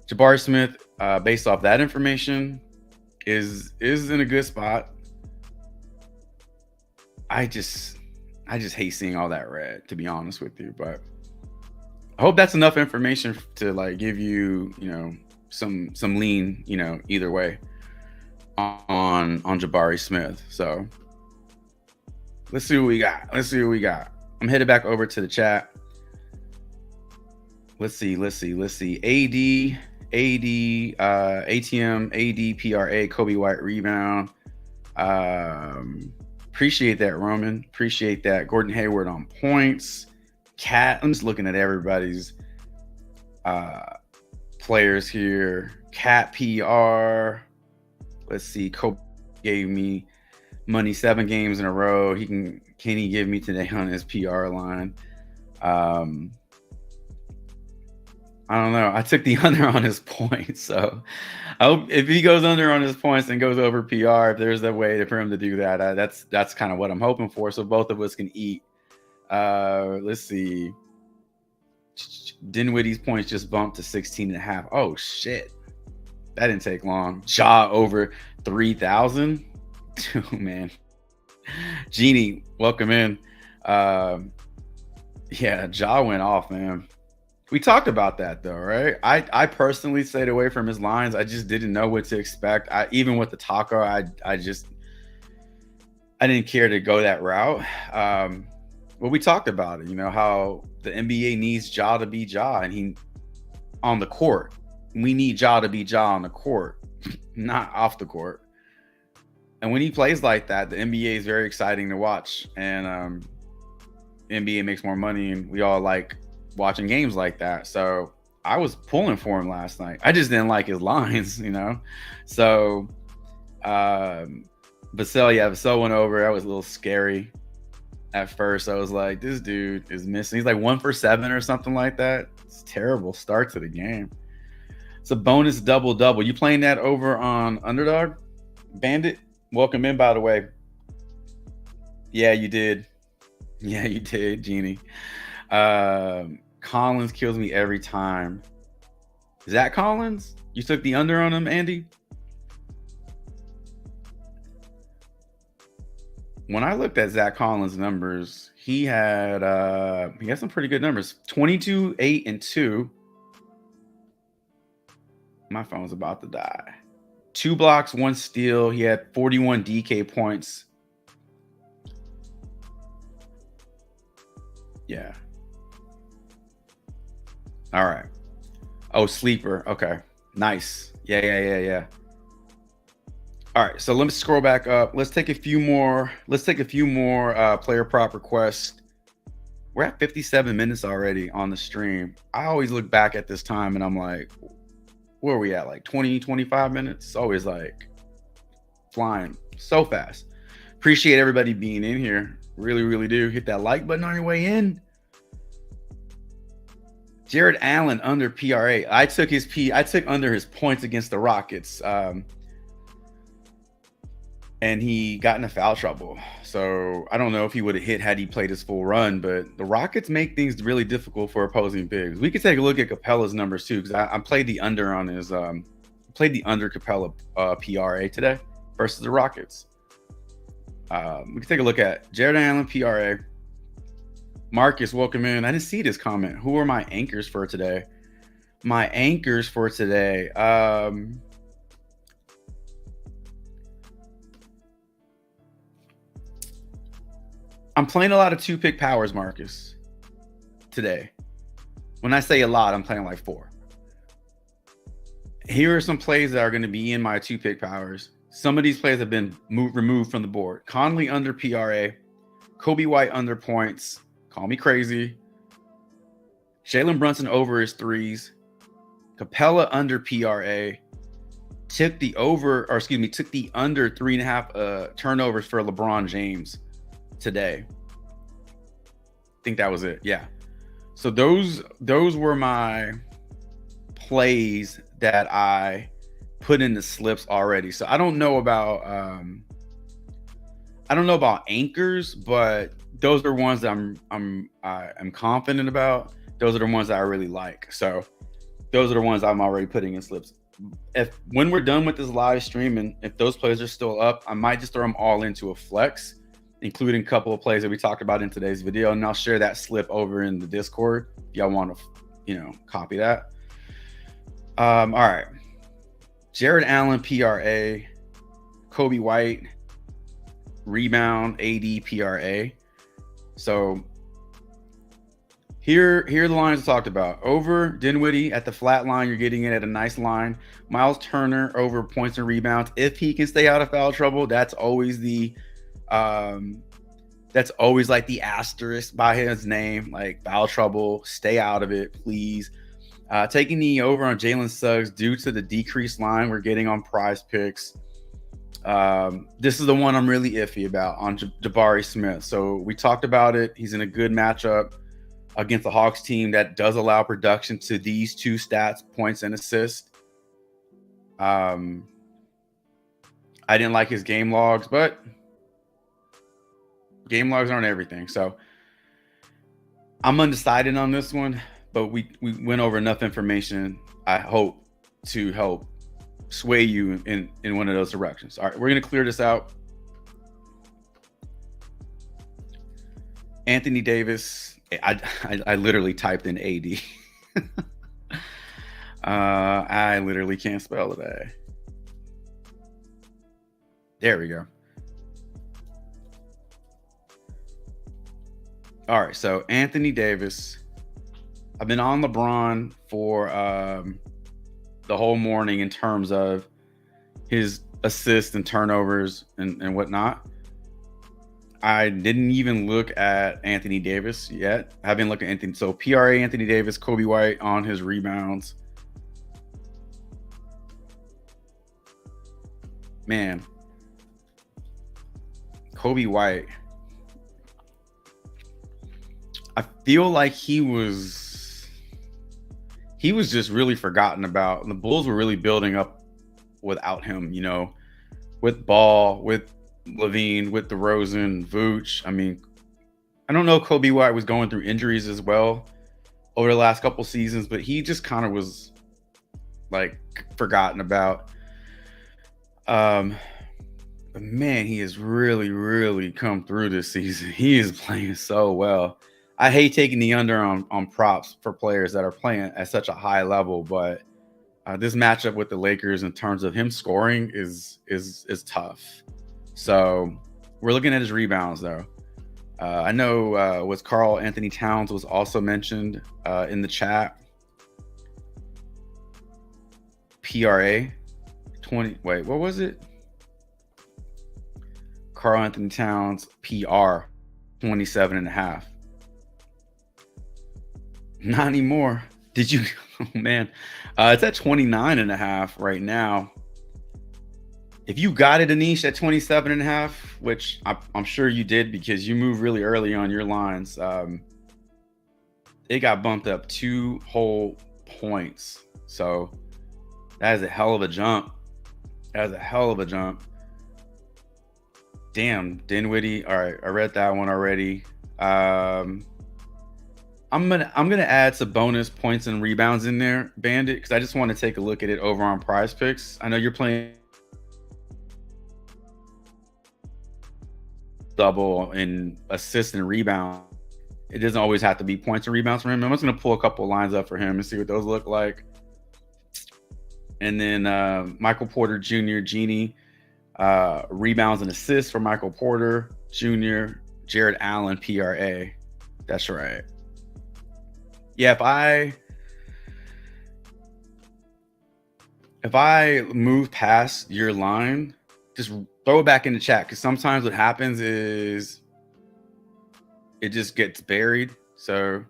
Jabari Smith, based off that information, is in a good spot. I just hate seeing all that red, to be honest with you, but I hope that's enough information to like give you, some lean, either way on Jabari Smith. So let's see what we got. I'm headed back over to the chat. Let's see. AD, ATM, AD, PRA, Kobe White rebound. Appreciate that, Roman. Appreciate that. Gordon Hayward on points. Cat, I'm just looking at everybody's players here. Cat PR. Let's see. Kobe gave me money 7 games in a row. Can he give me today on his PR line? I don't know. I took the under on his points. So I hope if he goes under on his points and goes over PR, if there's a way for him to do that, that's kind of what I'm hoping for. So both of us can eat. Let's see. Dinwiddie's points just bumped to 16.5. Oh, shit. That didn't take long. Ja over 3,000. Oh, man. Jeannie, welcome in. Yeah, Ja went off, man. We talked about that though, right? I personally stayed away from his lines. I just didn't know what to expect. Even with the taco, I didn't care to go that route. But we talked about it, how the NBA needs Ja to be Ja, and he on the court. We need Ja to be Ja on the court, not off the court. And when he plays like that, the NBA is very exciting to watch, and NBA makes more money, and we all like watching games like that. So I was pulling for him last night. I just didn't like his lines, So Vassell went over. That was a little scary at first. I was like, this dude is missing. He's like 1 for 7 or something like that. It's a terrible start to the game. It's a bonus double. You playing that over on Underdog? Bandit, welcome in, by the way. Yeah, you did, Jeannie. Collins kills me every time. Is that Collins? You took the under on him, Andy? when I looked at Zach Collins' numbers, he had some pretty good numbers. 22, 8, and 2. My phone's about to die. 2 blocks, 1 steal. He had 41 DK points. Yeah. All right. Oh, sleeper. Okay. Nice. Yeah. All right. So let me scroll back up. Let's take a few more. Player prop requests. We're at 57 minutes already on the stream. I always look back at this time and I'm like, where are we at? Like 20, 25 minutes? It's always like flying so fast. Appreciate everybody being in here. Really, really do. Hit that like button on your way in. Jared Allen under PRA. I took under his points against the Rockets. And he got into foul trouble. So I don't know if he would have hit had he played his full run, but the Rockets make things really difficult for opposing bigs. We could take a look at Capella's numbers too, because I played the under on his Capella PRA today versus the Rockets. We can take a look at Jared Allen PRA. Marcus, welcome in. I didn't see this comment. Who are my anchors for today? My anchors for today. I'm playing a lot of 2-pick powers, Marcus, today. When I say a lot, I'm playing like 4. Here are some plays that are going to be in my 2-pick powers. Some of these plays have been removed from the board. Conley under PRA. Kobe White under points. Call me crazy. Jalen Brunson over his 3s. Capella under PRA. Took the under 3.5 turnovers for LeBron James today. I think that was it. Yeah. So those were my plays that I put in the slips already. So I don't know about anchors, but those are ones that I'm confident about. Those are the ones that I really like. So those are the ones I'm already putting in slips. When we're done with this live stream and if those plays are still up, I might just throw them all into a flex, including a couple of plays that we talked about in today's video, and I'll share that slip over in the Discord if y'all want to, copy that. All right. Jared Allen PRA, Kobe White, rebound, AD PRA. So here are the lines I talked about. Over Dinwiddie at the flat line, you're getting it at a nice line. Miles Turner over points and rebounds. If he can stay out of foul trouble, that's always like the asterisk by his name, like foul trouble, stay out of it, please. Taking the over on Jalen Suggs due to the decreased line we're getting on Prize Picks. This is the one I'm really iffy about on Jabari Smith. So we talked about it. He's in a good matchup against the Hawks team that does allow production to these 2 stats, points and assists. I didn't like his game logs, but game logs aren't everything. So I'm undecided on this one, but we went over enough information, I hope, to help sway you in one of those directions. All right, we're going to clear this out. Anthony Davis. I literally typed in AD. I literally can't spell today. There we go. All right, so Anthony Davis. I've been on LeBron for the whole morning in terms of his assists and turnovers and whatnot. I didn't even look at Anthony Davis yet. I've been looking at Anthony. So PRA, Anthony Davis, Kobe White on his rebounds. Man, Kobe White. I feel like he was just really forgotten about. The Bulls were really building up without him, with Ball, with Levine, with DeRozan, Vooch. I mean, I don't know if Kobe White was going through injuries as well over the last couple seasons, but he just kind of was like forgotten about. But man, he has really, really come through this season. He is playing so well. I hate taking the under on props for players that are playing at such a high level, but this matchup with the Lakers in terms of him scoring is tough. So we're looking at his rebounds though. I know was Karl Anthony Towns was also mentioned in the chat. PRA 20. Wait, what was it? Karl Anthony Towns PR 27.5. Not anymore. Did you? Oh man, it's at 29.5 right now. If you got it, Anish, at 27.5, which I'm sure you did because you moved really early on your lines, it got bumped up 2 whole points. So that is a hell of a jump. That is a hell of a jump. Damn, Dinwiddie. All right, I read that one already. I'm gonna add some bonus points and rebounds in there, Bandit, because I just want to take a look at it over on Prize Picks. I know you're playing double in assist and rebound. It doesn't always have to be points and rebounds for him. I'm just gonna pull a couple lines up for him and see what those look like. And then Michael Porter Jr. Genie, rebounds and assists for Michael Porter Jr. Jared Allen PRA. That's right. Yeah, if I move past your line, just throw it back in the chat, because sometimes what happens is it just gets buried. So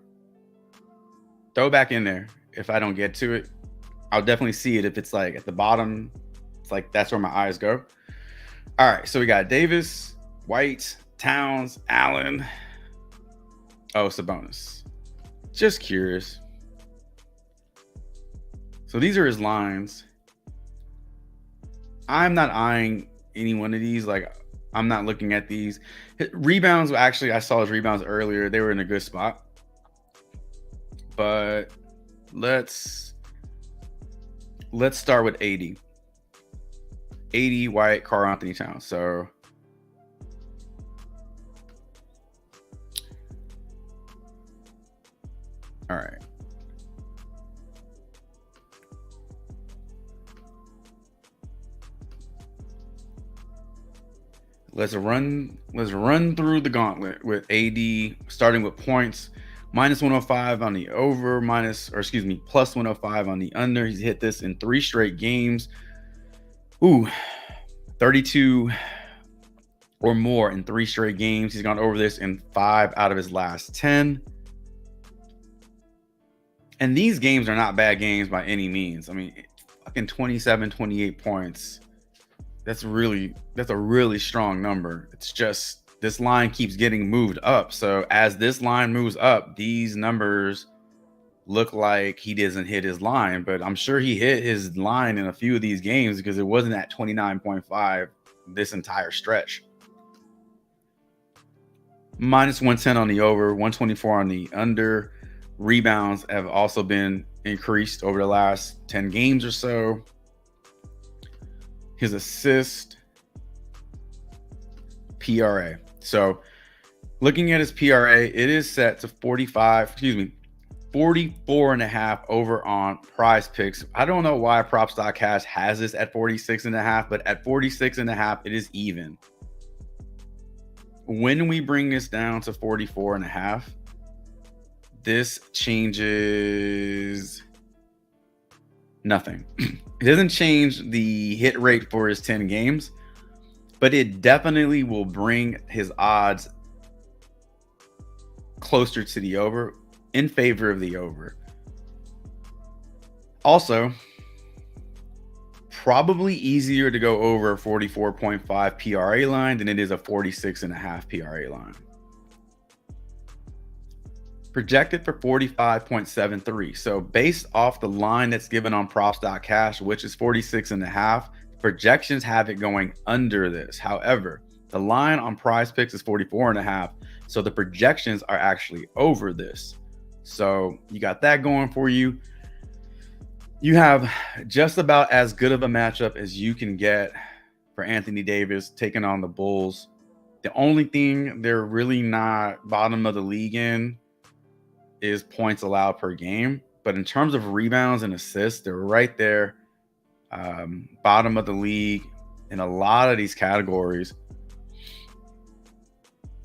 throw it back in there. If I don't get to it, I'll definitely see it. If it's like at the bottom, it's like that's where my eyes go. All right, so we got Davis, White, Towns, Allen. Oh, Sabonis. Just curious. So these are his lines. I'm not eyeing any one of these. Like, I'm not looking at these. Rebounds, actually, I saw his rebounds earlier. They were in a good spot. But let's start with 80. 80, White, Karl Anthony Towns. So all right. Let's run through the gauntlet with AD, starting with points. Minus 105 on the over, plus 105 on the under. He's hit this in 3 straight games. 32 or more in 3 straight games. He's gone over this in 5 out of his last 10. And these games are not bad games by any means. I mean, fucking 27, 28 points. That's a really strong number. It's just this line keeps getting moved up. So as this line moves up, these numbers look like he doesn't hit his line, but I'm sure he hit his line in a few of these games because it wasn't at 29.5 this entire stretch. Minus 110 on the over, 124 on the under. Rebounds have also been increased over the last 10 games or so. His assist PRA. So looking at his PRA, it is set to 44.5 over on Prize Picks. I don't know why Props.Cash has this at 46.5, but at 46.5, it is even. When we bring this down to 44.5, this changes nothing. It doesn't change the hit rate for his 10 games, but it definitely will bring his odds closer to the over, in favor of the over. Also, probably easier to go over a 44.5 PRA line than it is a 46.5 PRA line. Projected for 45.73. So based off the line that's given on props.cash, which is 46.5, projections have it going under this. However, the line on Prize Picks is 44.5. So the projections are actually over this. So you got that going for you. You have just about as good of a matchup as you can get for Anthony Davis taking on the Bulls. The only thing they're really not bottom of the league in is points allowed per game. But in terms of rebounds and assists, they're right there, bottom of the league in a lot of these categories.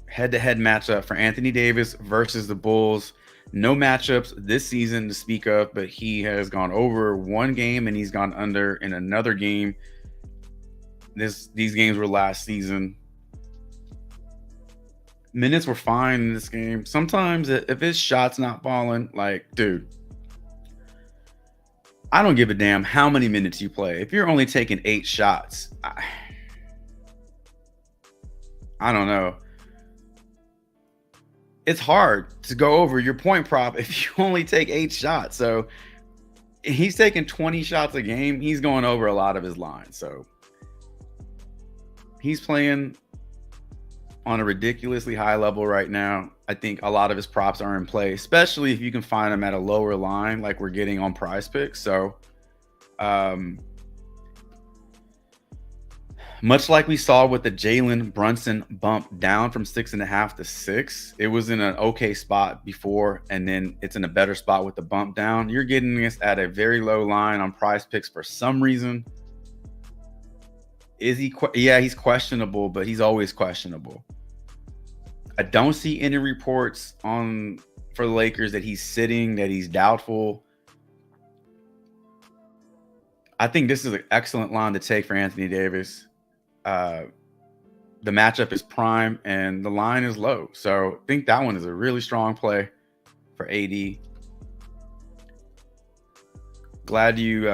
Head-to-head matchup for Anthony Davis versus the Bulls. No matchups this season to speak of, but he has gone over one game and he's gone under in another game. These games were last season. Minutes were fine in this game. Sometimes if his shot's not falling, like, dude, I don't give a damn how many minutes you play. If you're only taking 8 shots, I don't know. It's hard to go over your point prop if you only take 8 shots. So he's taking 20 shots a game. He's going over a lot of his lines. So he's playing on a ridiculously high level right now. I think a lot of his props are in play, especially if you can find them at a lower line like we're getting on Prize Picks. So much like we saw with the Jalen Brunson bump down from 6.5 to 6, it was in an okay spot before, and then it's in a better spot with the bump down. You're getting this at a very low line on Prize Picks for some reason. Is he? Yeah, he's questionable, but he's always questionable. I don't see any reports for the Lakers that he's sitting, that he's doubtful. I think this is an excellent line to take for Anthony Davis. The matchup is prime and the line is low. So I think that one is a really strong play for AD. Glad you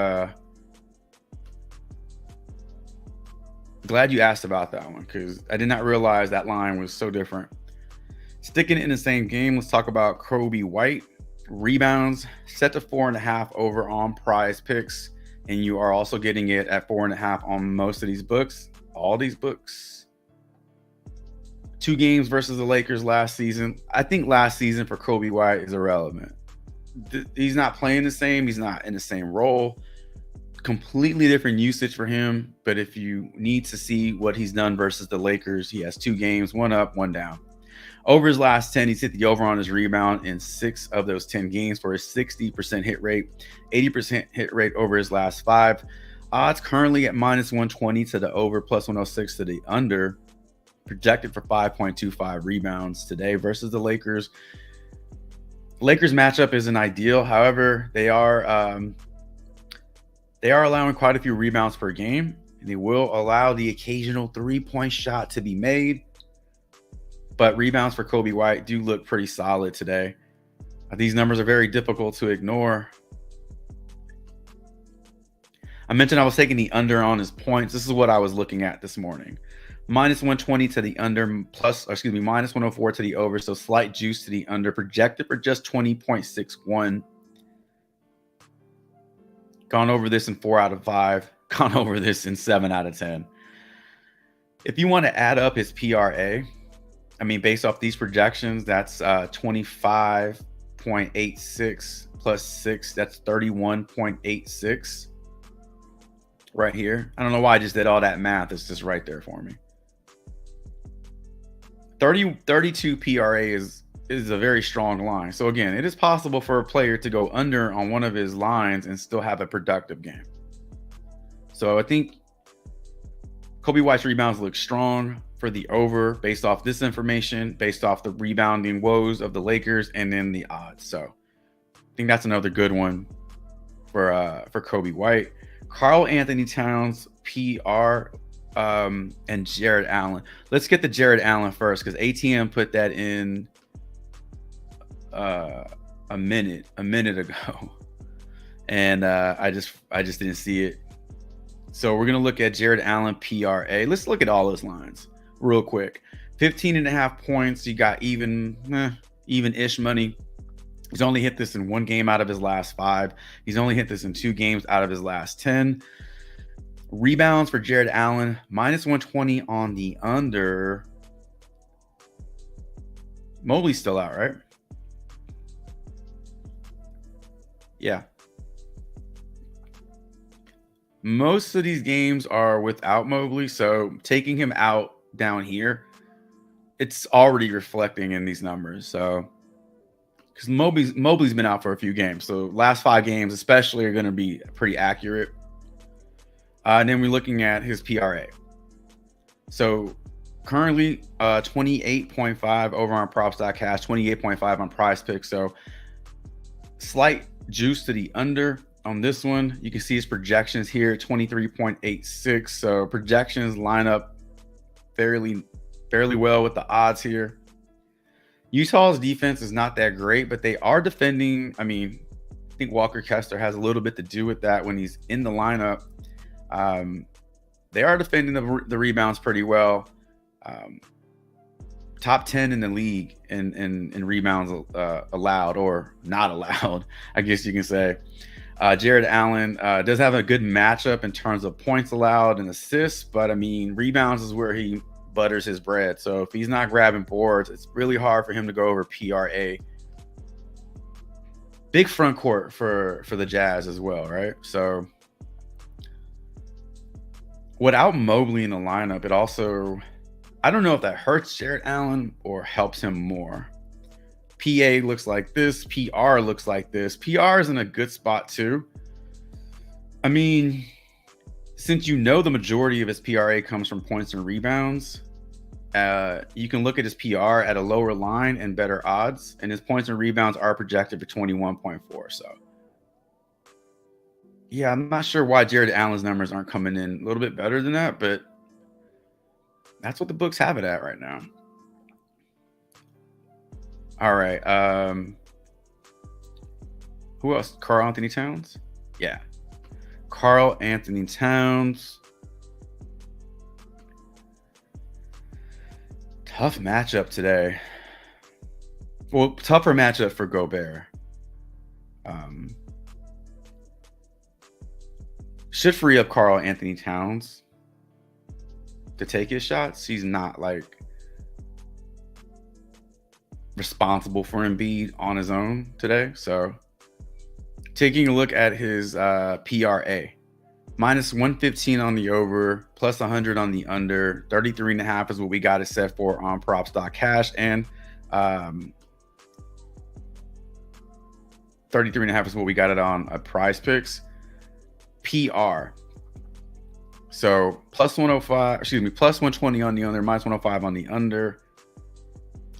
asked about that one, because I did not realize that line was so different. Sticking in the same game, let's talk about Kobe White. Rebounds set to 4.5 over on Prize Picks, and you are also getting it at 4.5 on most of these books. All these books. 2 games versus the Lakers last season. I think last season for Kobe White is irrelevant. He's not playing the same. He's not in the same role. Completely different usage for him. But if you need to see what he's done versus the Lakers, he has 2 games, 1 up, 1 down. Over his last 10, he's hit the over on his rebound in 6 of those 10 games for a 60% hit rate, 80% hit rate over his last 5. Odds currently at -120 to the over, +106 to the under. Projected for 5.25 rebounds today versus the Lakers. Lakers matchup isn't ideal. However, they are allowing quite a few rebounds per game. And they will allow the occasional 3-point shot to be made. But rebounds for Kobe White do look pretty solid today. These numbers are very difficult to ignore. I mentioned I was taking the under on his points. This is what I was looking at this morning. -120 to the under, -104 to the over. So slight juice to the under. Projected for just 20.61. Gone over this in 4 out of 5. Gone over this in 7 out of 10. If you want to add up his PRA, I mean, based off these projections, that's 25.86 plus 6. That's 31.86 right here. I don't know why I just did all that math. It's just right there for me. 32 PRA is a very strong line. So again, it is possible for a player to go under on one of his lines and still have a productive game. So I think Kobe White's rebounds look strong for the over based off this information, based off the rebounding woes of the Lakers, and then the odds. So I think that's another good one for Kobe White. Karl Anthony Towns, PR, and Jared Allen. Let's get the Jared Allen first, because ATM put that in a minute ago, and I just didn't see it. So we're gonna look at Jared Allen PRA. Let's look at all those lines real quick. 15.5 points. You got even-ish money. He's only hit this in 1 game out of his last 5. He's only hit this in 2 games out of his last 10. Rebounds for Jared Allen, -120 on the under. Mobley's still out, right? Yeah. Most of these games are without Mobley, so taking him out down here, it's already reflecting in these numbers. So because Mobley's been out for a few games, so last 5 games especially are going to be pretty accurate. And then we're looking at his PRA. So currently 28.5 over on props.cash, 28.5 on prize picks. So slight juice to the under on this one. You can see his projections here, 23.86. So projections line up fairly well with the odds here. Utah's defense is not that great, but they are defending. I mean, I think Walker Kessler has a little bit to do with that when he's in the lineup. They are defending the rebounds pretty well. Top 10 in the league in rebounds allowed or not allowed, I guess you can say. Jared Allen does have a good matchup in terms of points allowed and assists, but I mean, rebounds is where he butters his bread. So if he's not grabbing boards, it's really hard for him to go over PRA. Big front court for the Jazz as well, right? So without Mobley in the lineup, it also, I don't know if that hurts Jared Allen or helps him more. PA looks like this. PR looks like this. PR is in a good spot too. I mean, since you know the majority of his PRA comes from points and rebounds, you can look at his PR at a lower line and better odds, and his points and rebounds are projected for 21.4. So yeah, I'm not sure why Jared Allen's numbers aren't coming in a little bit better than that, but that's what the books have it at right now. All right. Who else? Karl Anthony Towns? Yeah. Karl Anthony Towns. Tough matchup today. Well, tougher matchup for Gobert. Should free up Karl Anthony Towns to take his shots. He's not like responsible for Embiid on his own today. So taking a look at his PRA, minus 115 on the over, plus 100 on the under. 33.5 is what we got it set for on props.cash, and 33.5 is what we got it on Prize Picks. PR. So plus 120 on the under, minus 105 on the under.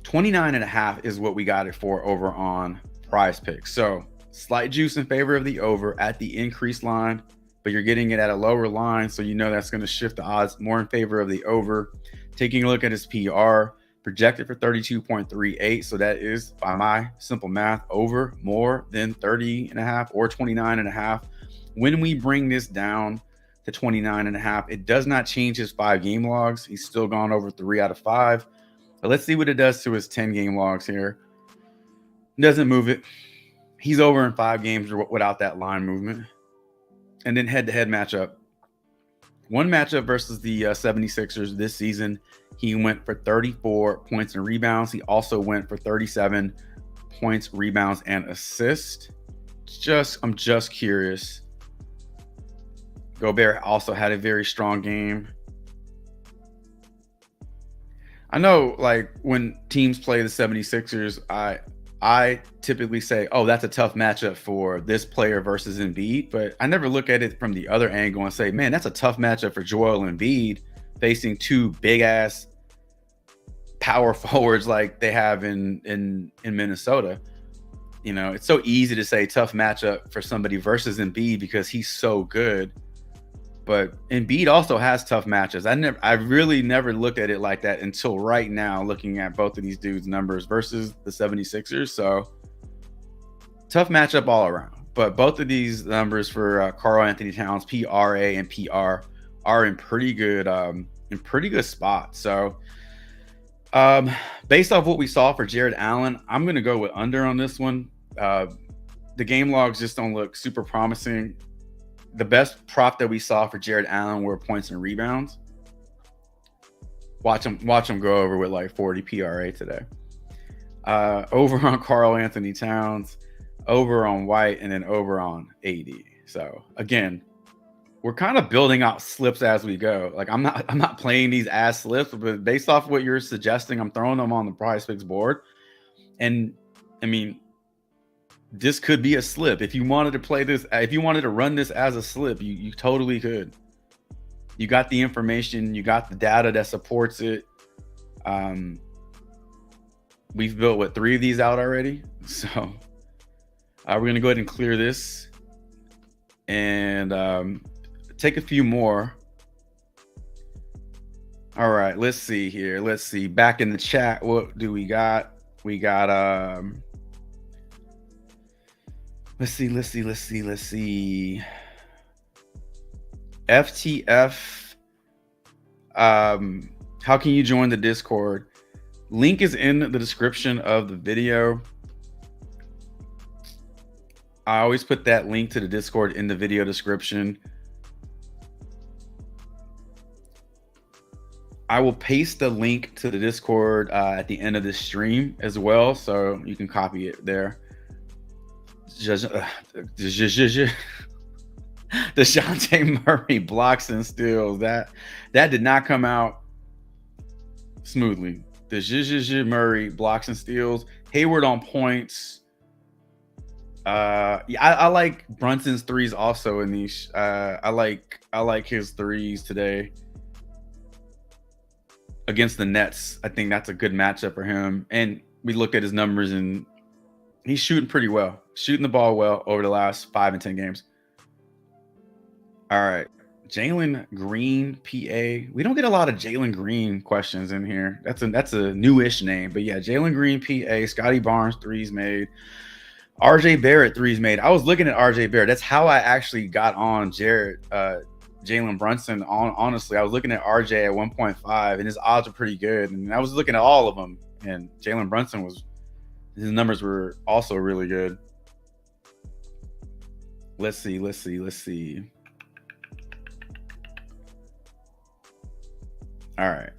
29.5 is what we got it for over on Prize Picks. So slight juice in favor of the over at the increased line, but you're getting it at a lower line, so you know that's going to shift the odds more in favor of the over. Taking a look at his PR, projected for 32.38, so that is, by my simple math, over more than 30.5 or 29.5. When we bring this down to 29.5, it does not change his 5-game logs. He's still gone over 3 out of 5. But let's see what it does to his 10-game logs here. Doesn't move it. He's over in 5 games without that line movement. And then head-to-head matchup. One matchup versus the 76ers this season, he went for 34 points and rebounds. He also went for 37 points, rebounds, and assists. I'm just curious. Gobert also had a very strong game. I know, like, when teams play the 76ers, I typically say, oh, that's a tough matchup for this player versus Embiid, but I never look at it from the other angle and say, man, that's a tough matchup for Joel Embiid facing 2 big-ass power forwards like they have in Minnesota. You know, it's so easy to say tough matchup for somebody versus Embiid because he's so good. But Embiid also has tough matches. I really never looked at it like that until right now, looking at both of these dudes' numbers versus the 76ers. So tough matchup all around. But both of these numbers for Karl Anthony Towns, PRA and PR, are in pretty good spots. So based off what we saw for Jared Allen, I'm going to go with under on this one. The game logs just don't look super promising. The best prop that we saw for Jared Allen were points and rebounds. Watch him go over with like 40 PRA today. Over on Karl Anthony Towns, over on White, and then over on AD. So again, we're kind of building out slips as we go. Like I'm not playing these as slips, but based off what you're suggesting, I'm throwing them on the Prize Picks board. And I mean, this could be a slip. If you wanted to play this, if you wanted to run this as a slip, you totally could. You got the information, you got the data that supports it. We've built what, 3 of these out already. So we're gonna go ahead and clear this and take a few more. All right, let's see here. Let's see back in the chat. What do we got? We got let's see. FTF. How can you join the Discord? Link is in the description of the video. I always put that link to the Discord in the video description. I will paste the link to the Discord at the end of this stream as well, so you can copy it there. DeJounte Murray blocks and steals. That did not come out smoothly. The Murray blocks and steals. Hayward on points. Yeah, I like Brunson's threes also in these. I like his threes today against the Nets. I think that's a good matchup for him. And we looked at his numbers and he's shooting pretty well, shooting the ball well over the last 5 and 10 games. All right. Jalen Green, PA. We don't get a lot of Jalen Green questions in here. That's a newish name, but yeah, Jalen Green, PA. Scotty Barnes, threes made. RJ Barrett, threes made. I was looking at RJ Barrett. That's how I actually got on Jalen Brunson. Honestly, I was looking at RJ at 1.5, and his odds are pretty good. And I was looking at all of them, and Jalen Brunson his numbers were also really good. Let's see. All right.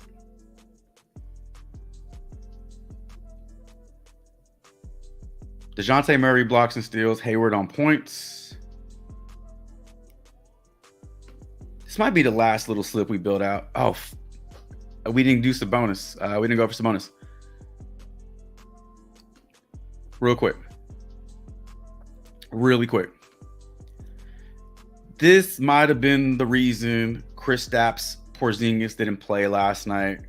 DeJounte Murray blocks and steals. Hayward on points. This might be the last little slip we built out. Oh, we didn't do Sabonis. We didn't go for Sabonis. Really quick. This might have been the reason Kristaps Porzingis didn't play last night.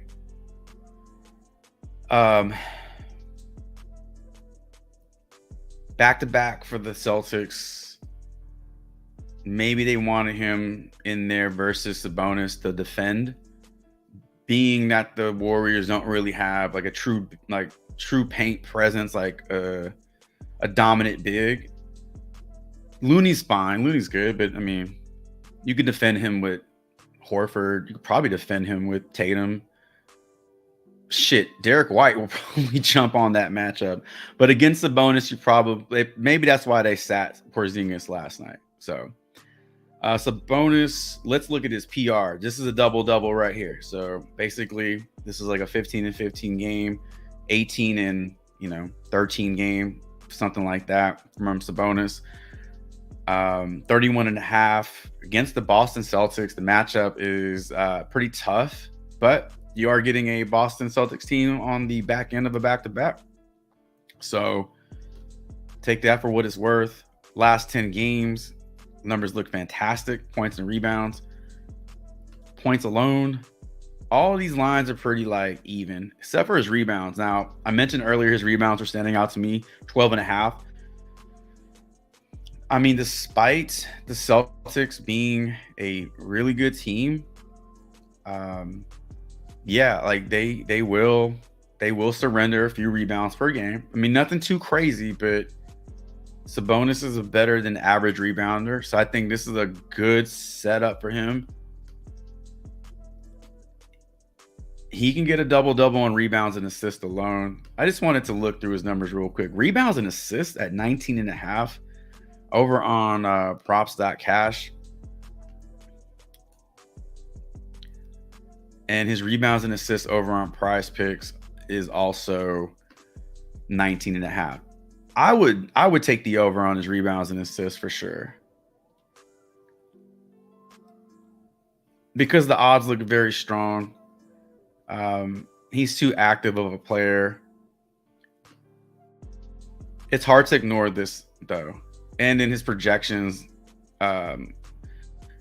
Back-to-back for the Celtics. Maybe they wanted him in there versus Sabonis to defend, being that the Warriors don't really have like a true paint presence, like a dominant big. Looney's fine. Looney's good, but I mean, you could defend him with Horford. You could probably defend him with Tatum. Shit, Derek White will probably jump on that matchup. But against the bonus, maybe that's why they sat Porzingis last night. So bonus, let's look at his PR. This is a double-double right here. So basically, this is like a 15 and 15 game, 18 and 13 game, something like that from Sabonis. 31 and a half against the Boston Celtics. The matchup is pretty tough, but you are getting a Boston Celtics team on the back end of a back-to-back. So take that for what it's worth. Last 10 games, numbers look fantastic. Points and rebounds. Points alone. All these lines are pretty even, except for his rebounds. Now, I mentioned earlier his rebounds were standing out to me, 12 and a half. I mean, despite the Celtics being a really good team, they will surrender a few rebounds per game. I mean, nothing too crazy, but Sabonis is a better than average rebounder, so I think this is a good setup for him. He can get a double-double on rebounds and assists alone. I just wanted to look through his numbers real quick. Rebounds and assists at 19 and a half over on props.cash. And his rebounds and assists over on Prize Picks is also 19 and a half. I would take the over on his rebounds and assists for sure. because the odds look very strong. He's too active of a player. It's hard to ignore this though. And in his projections,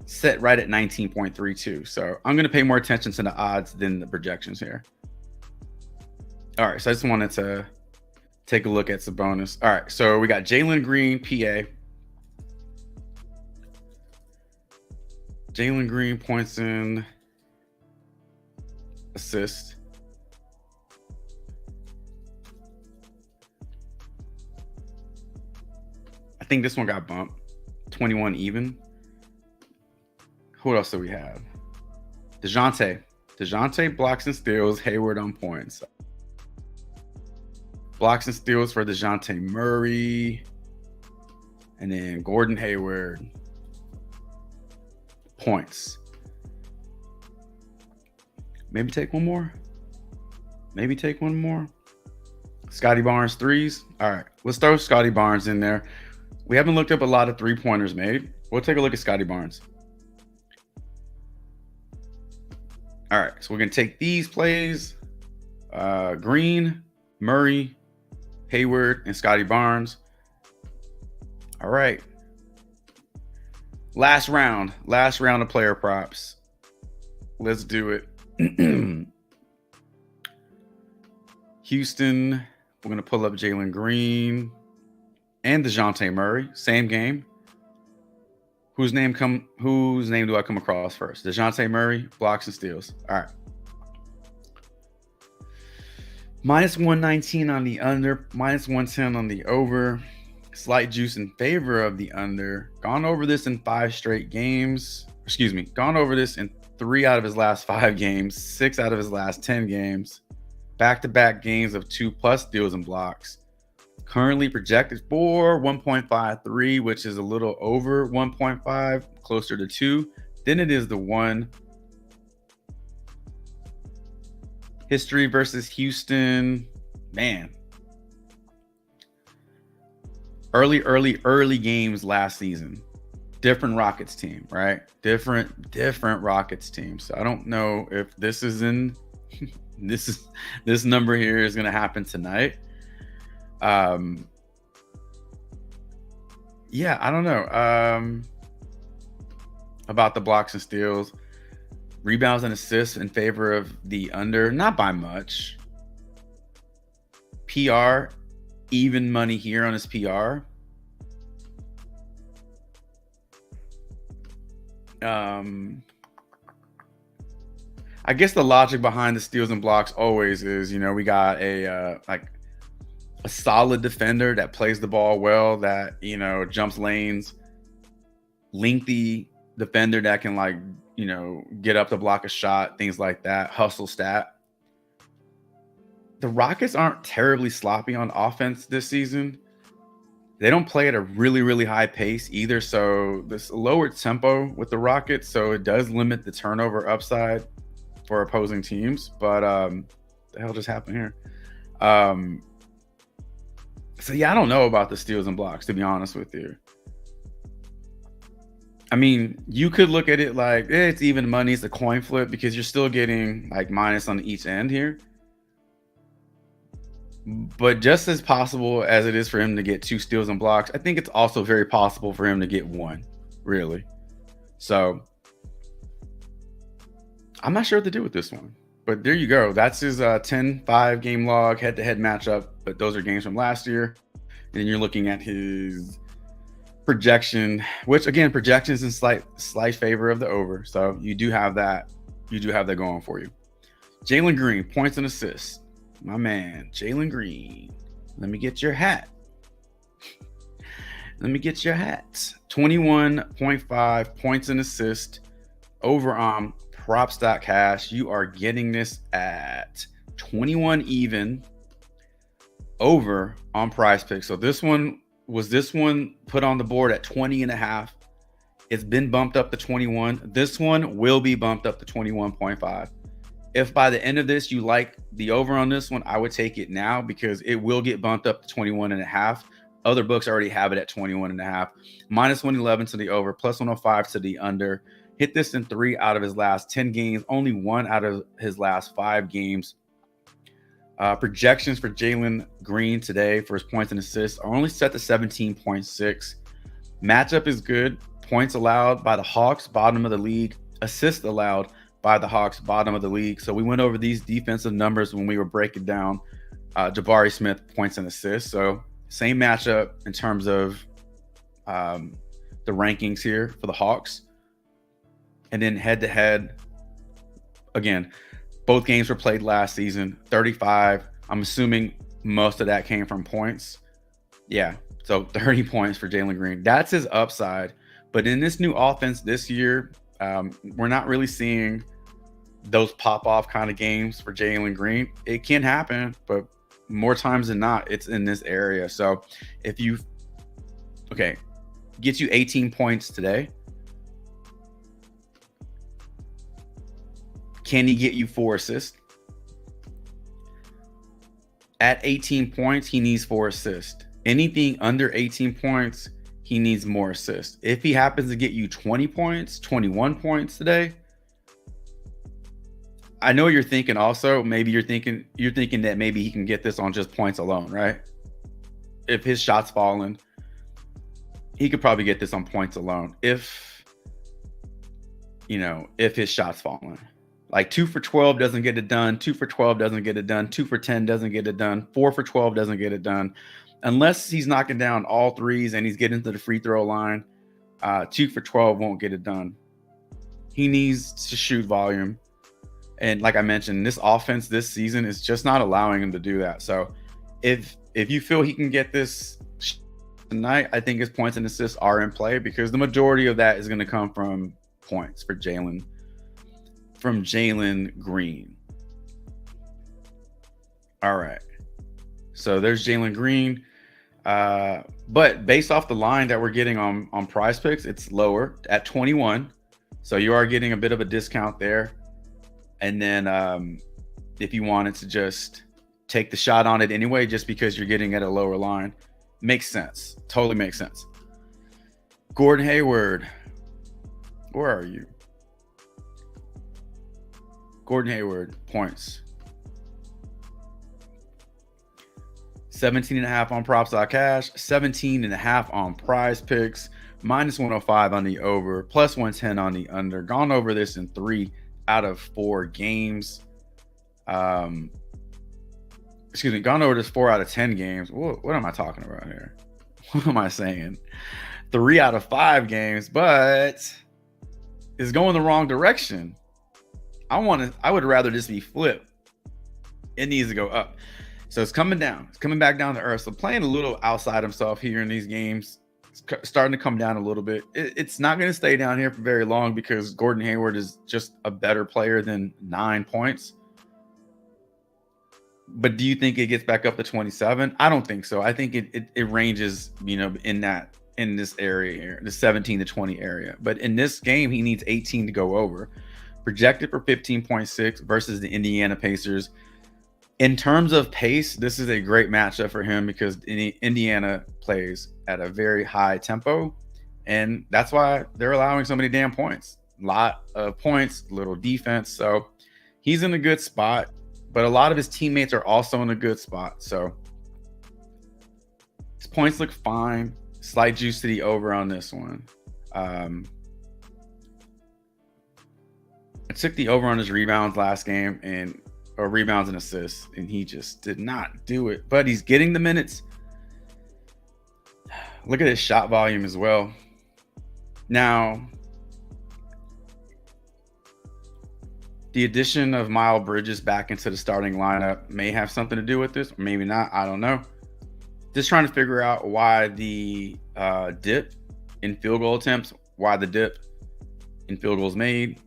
set right at 19.32. So I'm going to pay more attention to the odds than the projections here. All right. So I just wanted to take a look at Sabonis. All right. So we got Jalen Green, PA. Jalen Green points in, assist. I think this one got bumped. 21 even. Who else do we have? DeJounte blocks and steals. Hayward on points. Blocks and steals for DeJounte Murray. And then Gordon Hayward. Points. Maybe take one more. Scotty Barnes threes. All right. Let's throw Scotty Barnes in there. We haven't looked up a lot of 3-pointers made. We'll take a look at Scotty Barnes. All right, so we're going to take these plays. Green, Murray, Hayward, and Scotty Barnes. All right. Last round of player props. Let's do it. Houston, we're going to pull up Jalen Green and DeJounte Murray, same game. Whose name do I come across first? DeJounte Murray, blocks and steals. All right. Minus 119 on the under, minus 110 on the over. Slight juice in favor of the under. Gone over this in 5 straight games. Gone over this in 3 out of his last 5 games, 6 out of his last 10 games. Back-to-back games of 2+ steals and blocks. Currently projected for 1.53, which is a little over 1.5, closer to 2 than it is the 1. History versus Houston, man. Early games last season. Different Rockets team, right? Different Rockets team. So I don't know if this is in this number here is going to happen tonight. Yeah, I don't know about the blocks and steals. Rebounds and assists in favor of the under, not by much. PR, even money here on his PR. I guess the logic behind the steals and blocks always is, we got a solid defender that plays the ball well, that, jumps lanes, lengthy defender that can get up to block a shot, things like that, hustle stat. The Rockets aren't terribly sloppy on offense this season. They don't play at a really, really high pace either. So this lower tempo with the Rockets, so it does limit the turnover upside for opposing teams. But the hell just happened here? So yeah, I don't know about the steals and blocks, to be honest with you. I mean, you could look at it like it's even money, it's a coin flip, because you're still getting minus on each end here. But just as possible as it is for him to get 2 steals and blocks, I think it's also very possible for him to get 1, really. So I'm not sure what to do with this one. But there you go. That's his 10-5 game log head-to-head matchup. But those are games from last year. And then you're looking at his projection, which again, projections in slight favor of the over. So you do have that. You do have that going for you. Jalen Green, points and assists. My man, Jalen Green. Let me get your hat. 21.5 points and assists over on props.cash. You are getting this at 21 even over on Prize Picks. So this one put on the board at 20.5. It's been bumped up to 21. This one will be bumped up to 21.5. If by the end of this you like the over on this one, I would take it now, because it will get bumped up to 21.5. Other books already have it at 21.5. Minus 111 to the over, plus 105 to the under. Hit this in 3 out of his last 10 games, only 1 out of his last 5 games. Projections for Jalen Green today for his points and assists are only set to 17.6. Matchup is good. Points allowed by the Hawks, bottom of the league. Assists allowed by the Hawks, bottom of the league. So we went over these defensive numbers when we were breaking down Jabari Smith points and assists. So same matchup in terms of the rankings here for the Hawks. And then head-to-head, again, both games were played last season, 35. I'm assuming most of that came from points. Yeah, so 30 points for Jalen Green. That's his upside. But in this new offense this year, we're not really seeing those pop-off kind of games for Jalen Green. It can happen, but more times than not, it's in this area. So if you, get you 18 points today, can he get you 4 assists? At 18 points, he needs 4 assists. Anything under 18 points, he needs more assists. If he happens to get you 20 points, 21 points today, I know you're thinking also, maybe you're thinking that maybe he can get this on just points alone, right? If his shot's falling, he could probably get this on points alone. If his shot's falling. Like 2 for 12 doesn't get it done. 2 for 12 doesn't get it done. 2 for 10 doesn't get it done. 4 for 12 doesn't get it done. Unless he's knocking down all threes and he's getting to the free throw line, 2 for 12 won't get it done. He needs to shoot volume. And like I mentioned, this offense this season is just not allowing him to do that. So if you feel he can get this tonight, I think his points and assists are in play because the majority of that is going to come from points for Jalen Green. All right. So there's Jalen Green. But based off the line that we're getting on Prize Picks, it's lower at 21. So you are getting a bit of a discount there. And then if you wanted to just take the shot on it anyway, just because you're getting at a lower line, makes sense. Totally makes sense. Gordon Hayward. Where are you? Gordon Hayward points. 17.5 on props.cash, 17.5 on Prize Picks, minus 105 on the over, plus 110 on the under. Gone over this in 3 out of 4 games. Gone over this 4 out of 10 games. What am I talking about here? What am I saying? 3 out of 5 games, but it's going the wrong direction. I would rather this be flipped. It needs to go up. So it's coming down. It's coming back down to earth. So playing a little outside himself here in these games. It's starting to come down a little bit. It's not going to stay down here for very long because Gordon Hayward is just a better player than 9 points. But do you think it gets back up to 27? I don't think so. I think it ranges, in this area here, the 17 to 20 area. But in this game, he needs 18 to go over. Projected for 15.6 versus the Indiana Pacers. In terms of pace, this is a great matchup for him because Indiana plays at a very high tempo, and that's why they're allowing so many damn points. A lot of points, little defense. So he's in a good spot, but a lot of his teammates are also in a good spot. So his points look fine. Slight juice to the over on this one. I took the over on his rebounds last game or rebounds and assists, and he just did not do it. But he's getting the minutes. Look at his shot volume as well. Now, the addition of Miles Bridges back into the starting lineup may have something to do with this, or maybe not. I don't know. Just trying to figure out why the dip in field goal attempts, why the dip in field goals made.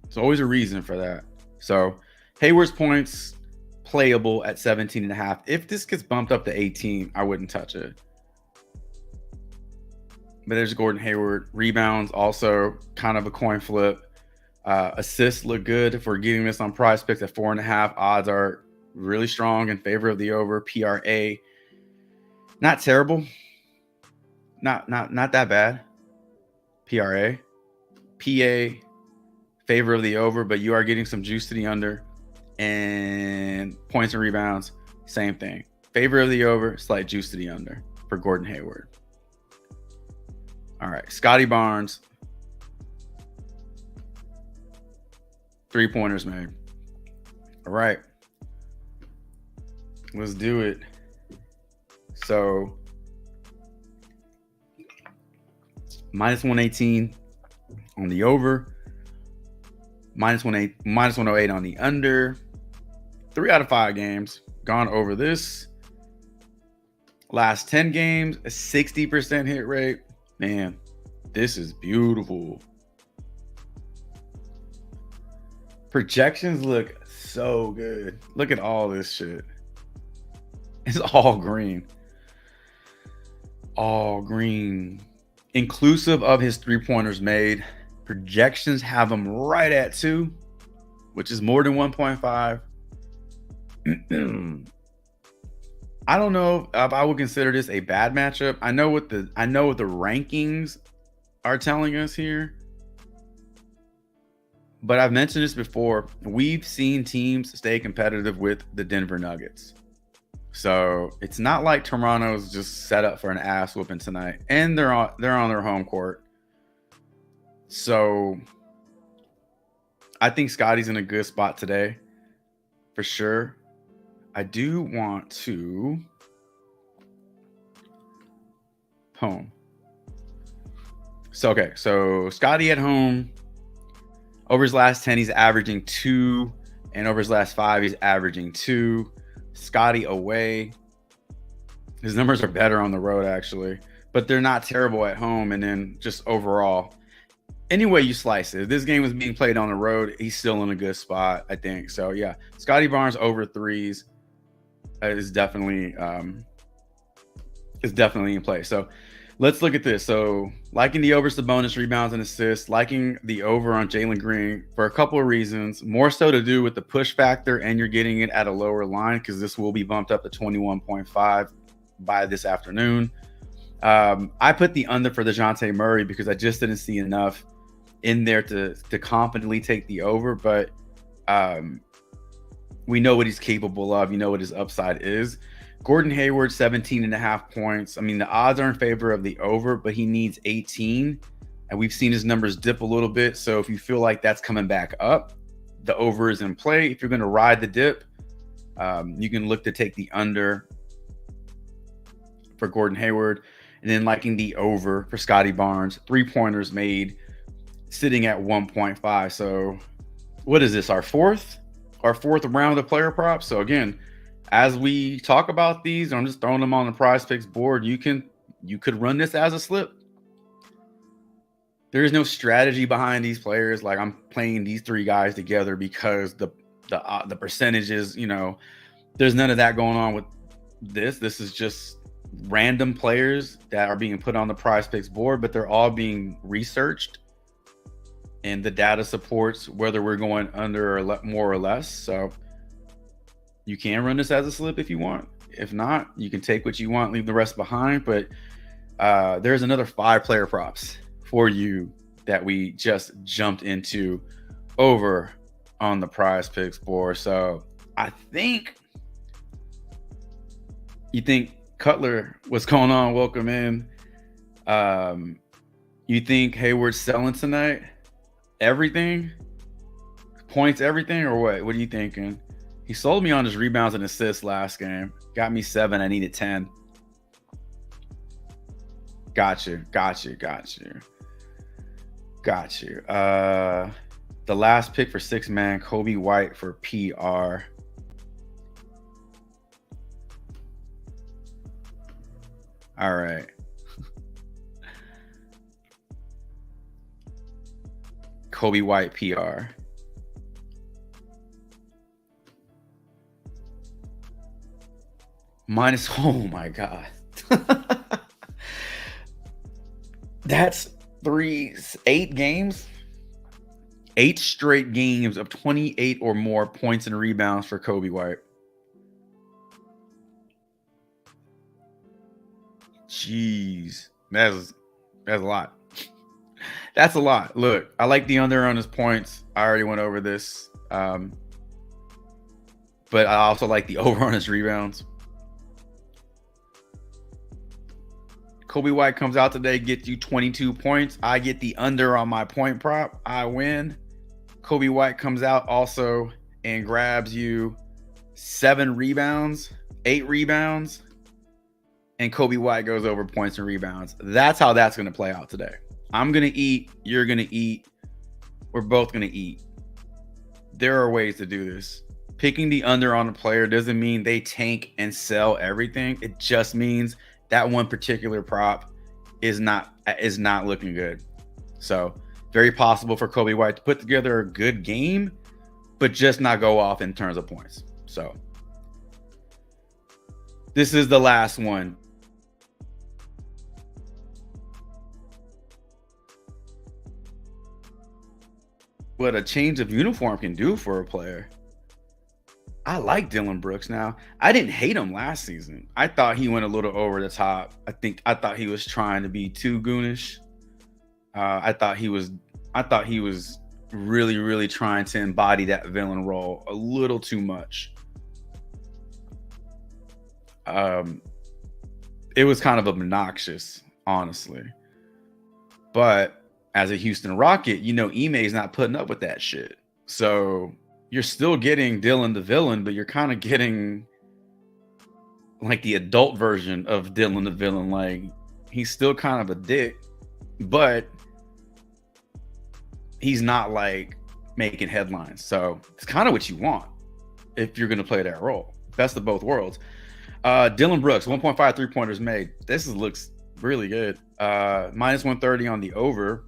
There's always a reason for that. So Hayward's points playable at 17.5. If this gets bumped up to 18, I wouldn't touch it. But there's Gordon Hayward. Rebounds also kind of a coin flip. Assists look good. If we're getting this on Prize Picks at 4.5, odds are really strong in favor of the over. PRA, not terrible. Not that bad. PRA. PA, favor of the over, but you are getting some juice to the under. And points and rebounds, same thing. Favor of the over, slight juice to the under for Gordon Hayward. All right, Scotty Barnes, 3-pointers made. All right, let's do it. So, minus 118 on the over, minus 108 on the under. 3 out of 5 games gone over this. Last 10 games, a 60% hit rate. Man, this is beautiful. Projections look so good. Look at all this shit. It's all green. All green. Inclusive of his 3-pointers made. Projections have him right at 2, which is more than 1.5. I don't know if I would consider this a bad matchup. I know what the rankings are telling us here. But I've mentioned this before. We've seen teams stay competitive with the Denver Nuggets. So it's not like Toronto's just set up for an ass whooping tonight. And they're on their home court. So I think Scotty's in a good spot today. For sure. I do want to home. So, okay. So Scotty at home. Over his last 10, he's averaging 2. And over his last 5, he's averaging 2. Scotty away. His numbers are better on the road, actually. But they're not terrible at home. And then just overall, any way you slice it, if this game was being played on the road, he's still in a good spot, I think. So, yeah. Scotty Barnes over 3s is definitely in play. So, let's look at this. So, liking the overs to bonus rebounds and assists, liking the over on Jalen Green for a couple of reasons. More so to do with the push factor, and you're getting it at a lower line because this will be bumped up to 21.5 by this afternoon. I put the under for DeJounte Murray because I just didn't see enough in there to confidently take the over. But we know what he's capable of. You know what his upside is. Gordon Hayward, 17.5 points. I mean, the odds are in favor of the over, but he needs 18. And we've seen his numbers dip a little bit. So if you feel like that's coming back up, the over is in play. If you're going to ride the dip, you can look to take the under for Gordon Hayward. And then liking the over for Scotty Barnes. 3-pointers made, sitting at 1.5. So what is this, our fourth round of player props? So again, as we talk about these, I'm just throwing them on the Prize Picks board. You could run this as a slip. There is no strategy behind these players. Like, I'm playing these 3 guys together because the percentages, there's none of that going on with this. This is just random players that are being put on the Prize Picks board, but they're all being researched, and the data supports whether we're going under or more or less. So you can run this as a slip if you want. If not, you can take what you want, leave the rest behind. But there's another 5 player props for you that we just jumped into over on the Prize Picks board. So I think you think Cutler, what's going on? Welcome in. You think Hayward's selling tonight? Everything? Points, everything, or what? What are you thinking? He sold me on his rebounds and assists last game. Got me 7. I needed 10. Got you. The last pick for 6-man, Kobe White for PR. All right. Kobe White PR. Minus, oh my God. That's 8 games. 8 straight games of 28 or more points and rebounds for Kobe White. Jeez. That's a lot. That's a lot. Look, I like the under on his points. I already went over this. But I also like the over on his rebounds. Kobe White comes out today, gets you 22 points. I get the under on my point prop. I win. Kobe White comes out also and grabs you 7 rebounds, 8 rebounds, and Kobe White goes over points and rebounds. That's how that's going to play out today. I'm going to eat. You're going to eat. We're both going to eat. There are ways to do this. Picking the under on a player doesn't mean they tank and sell everything. It just means that one particular prop is not looking good. So very possible for Kobe White to put together a good game, but just not go off in terms of points. So this is the last one. What a change of uniform can do for a player. I like Dillon Brooks now. I didn't hate him last season. I thought he went a little over the top. I thought he was trying to be too goonish. I thought he was really, really trying to embody that villain role a little too much. It was kind of obnoxious, honestly. But as a Houston Rocket, you know, Ime's not putting up with that shit. So you're still getting Dillon the villain, but you're kind of getting like the adult version of Dillon the villain. Like, he's still kind of a dick, but he's not like making headlines. So it's kind of what you want if you're going to play that role. Best of both worlds. Dillon Brooks, 1.5 3-pointers made. This looks really good. Minus 130 on the over.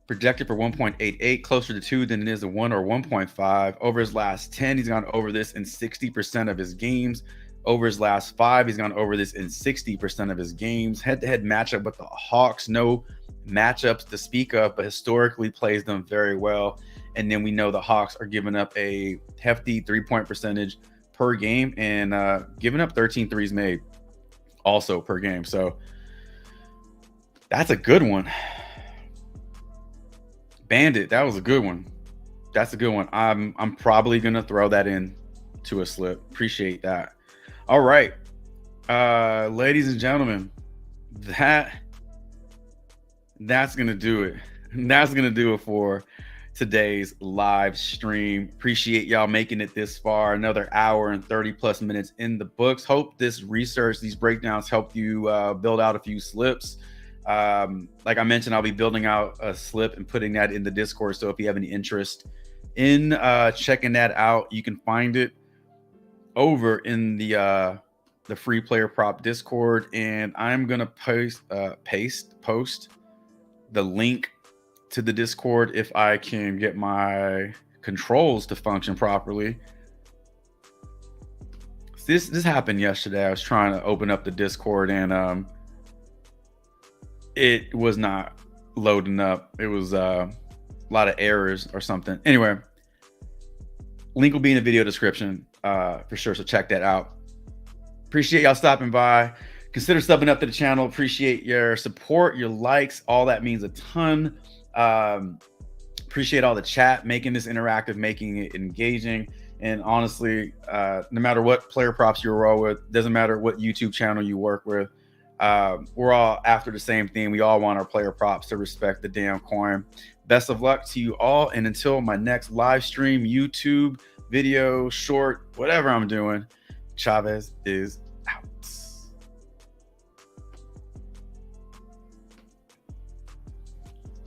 Projected for 1.88, closer to 2 than it is a 1 or 1.5. Over his last 10, he's gone over this in 60% of his games. Over his last 5, he's gone over this in 60% of his games. Head-to-head matchup with the Hawks, no matchups to speak of, but historically plays them very well. And then we know the Hawks are giving up a hefty 3-point percentage per game and giving up 13 threes made also per game. So that's a good one. Bandit, that was a good one. That's a good one. I'm probably gonna throw that in to a slip. Appreciate that. All right, ladies and gentlemen, that's gonna do it. That's gonna do it for today's live stream. Appreciate y'all making it this far. Another hour and 30 plus minutes in the books. Hope this research, these breakdowns helped you build out a few slips. Like I mentioned, I'll be building out a slip and putting that in the Discord. So if you have any interest in checking that out, you can find it over in the free player prop Discord. And I'm gonna post the link to the Discord if I can get my controls to function properly. This happened yesterday. I was trying to open up the Discord and it was not loading up. It was a lot of errors or something. Anyway, link will be in the video description for sure. So check that out. Appreciate y'all stopping by. Consider subbing up to the channel. Appreciate your support, your likes. All that means a ton. Appreciate all the chat, making this interactive, making it engaging. And honestly, no matter what player props you roll with, doesn't matter what YouTube channel you work with, we're all after the same thing. We all want our player props to respect the damn coin. Best of luck to you all. And until my next live stream, YouTube, video, short, whatever I'm doing, Chavez is out.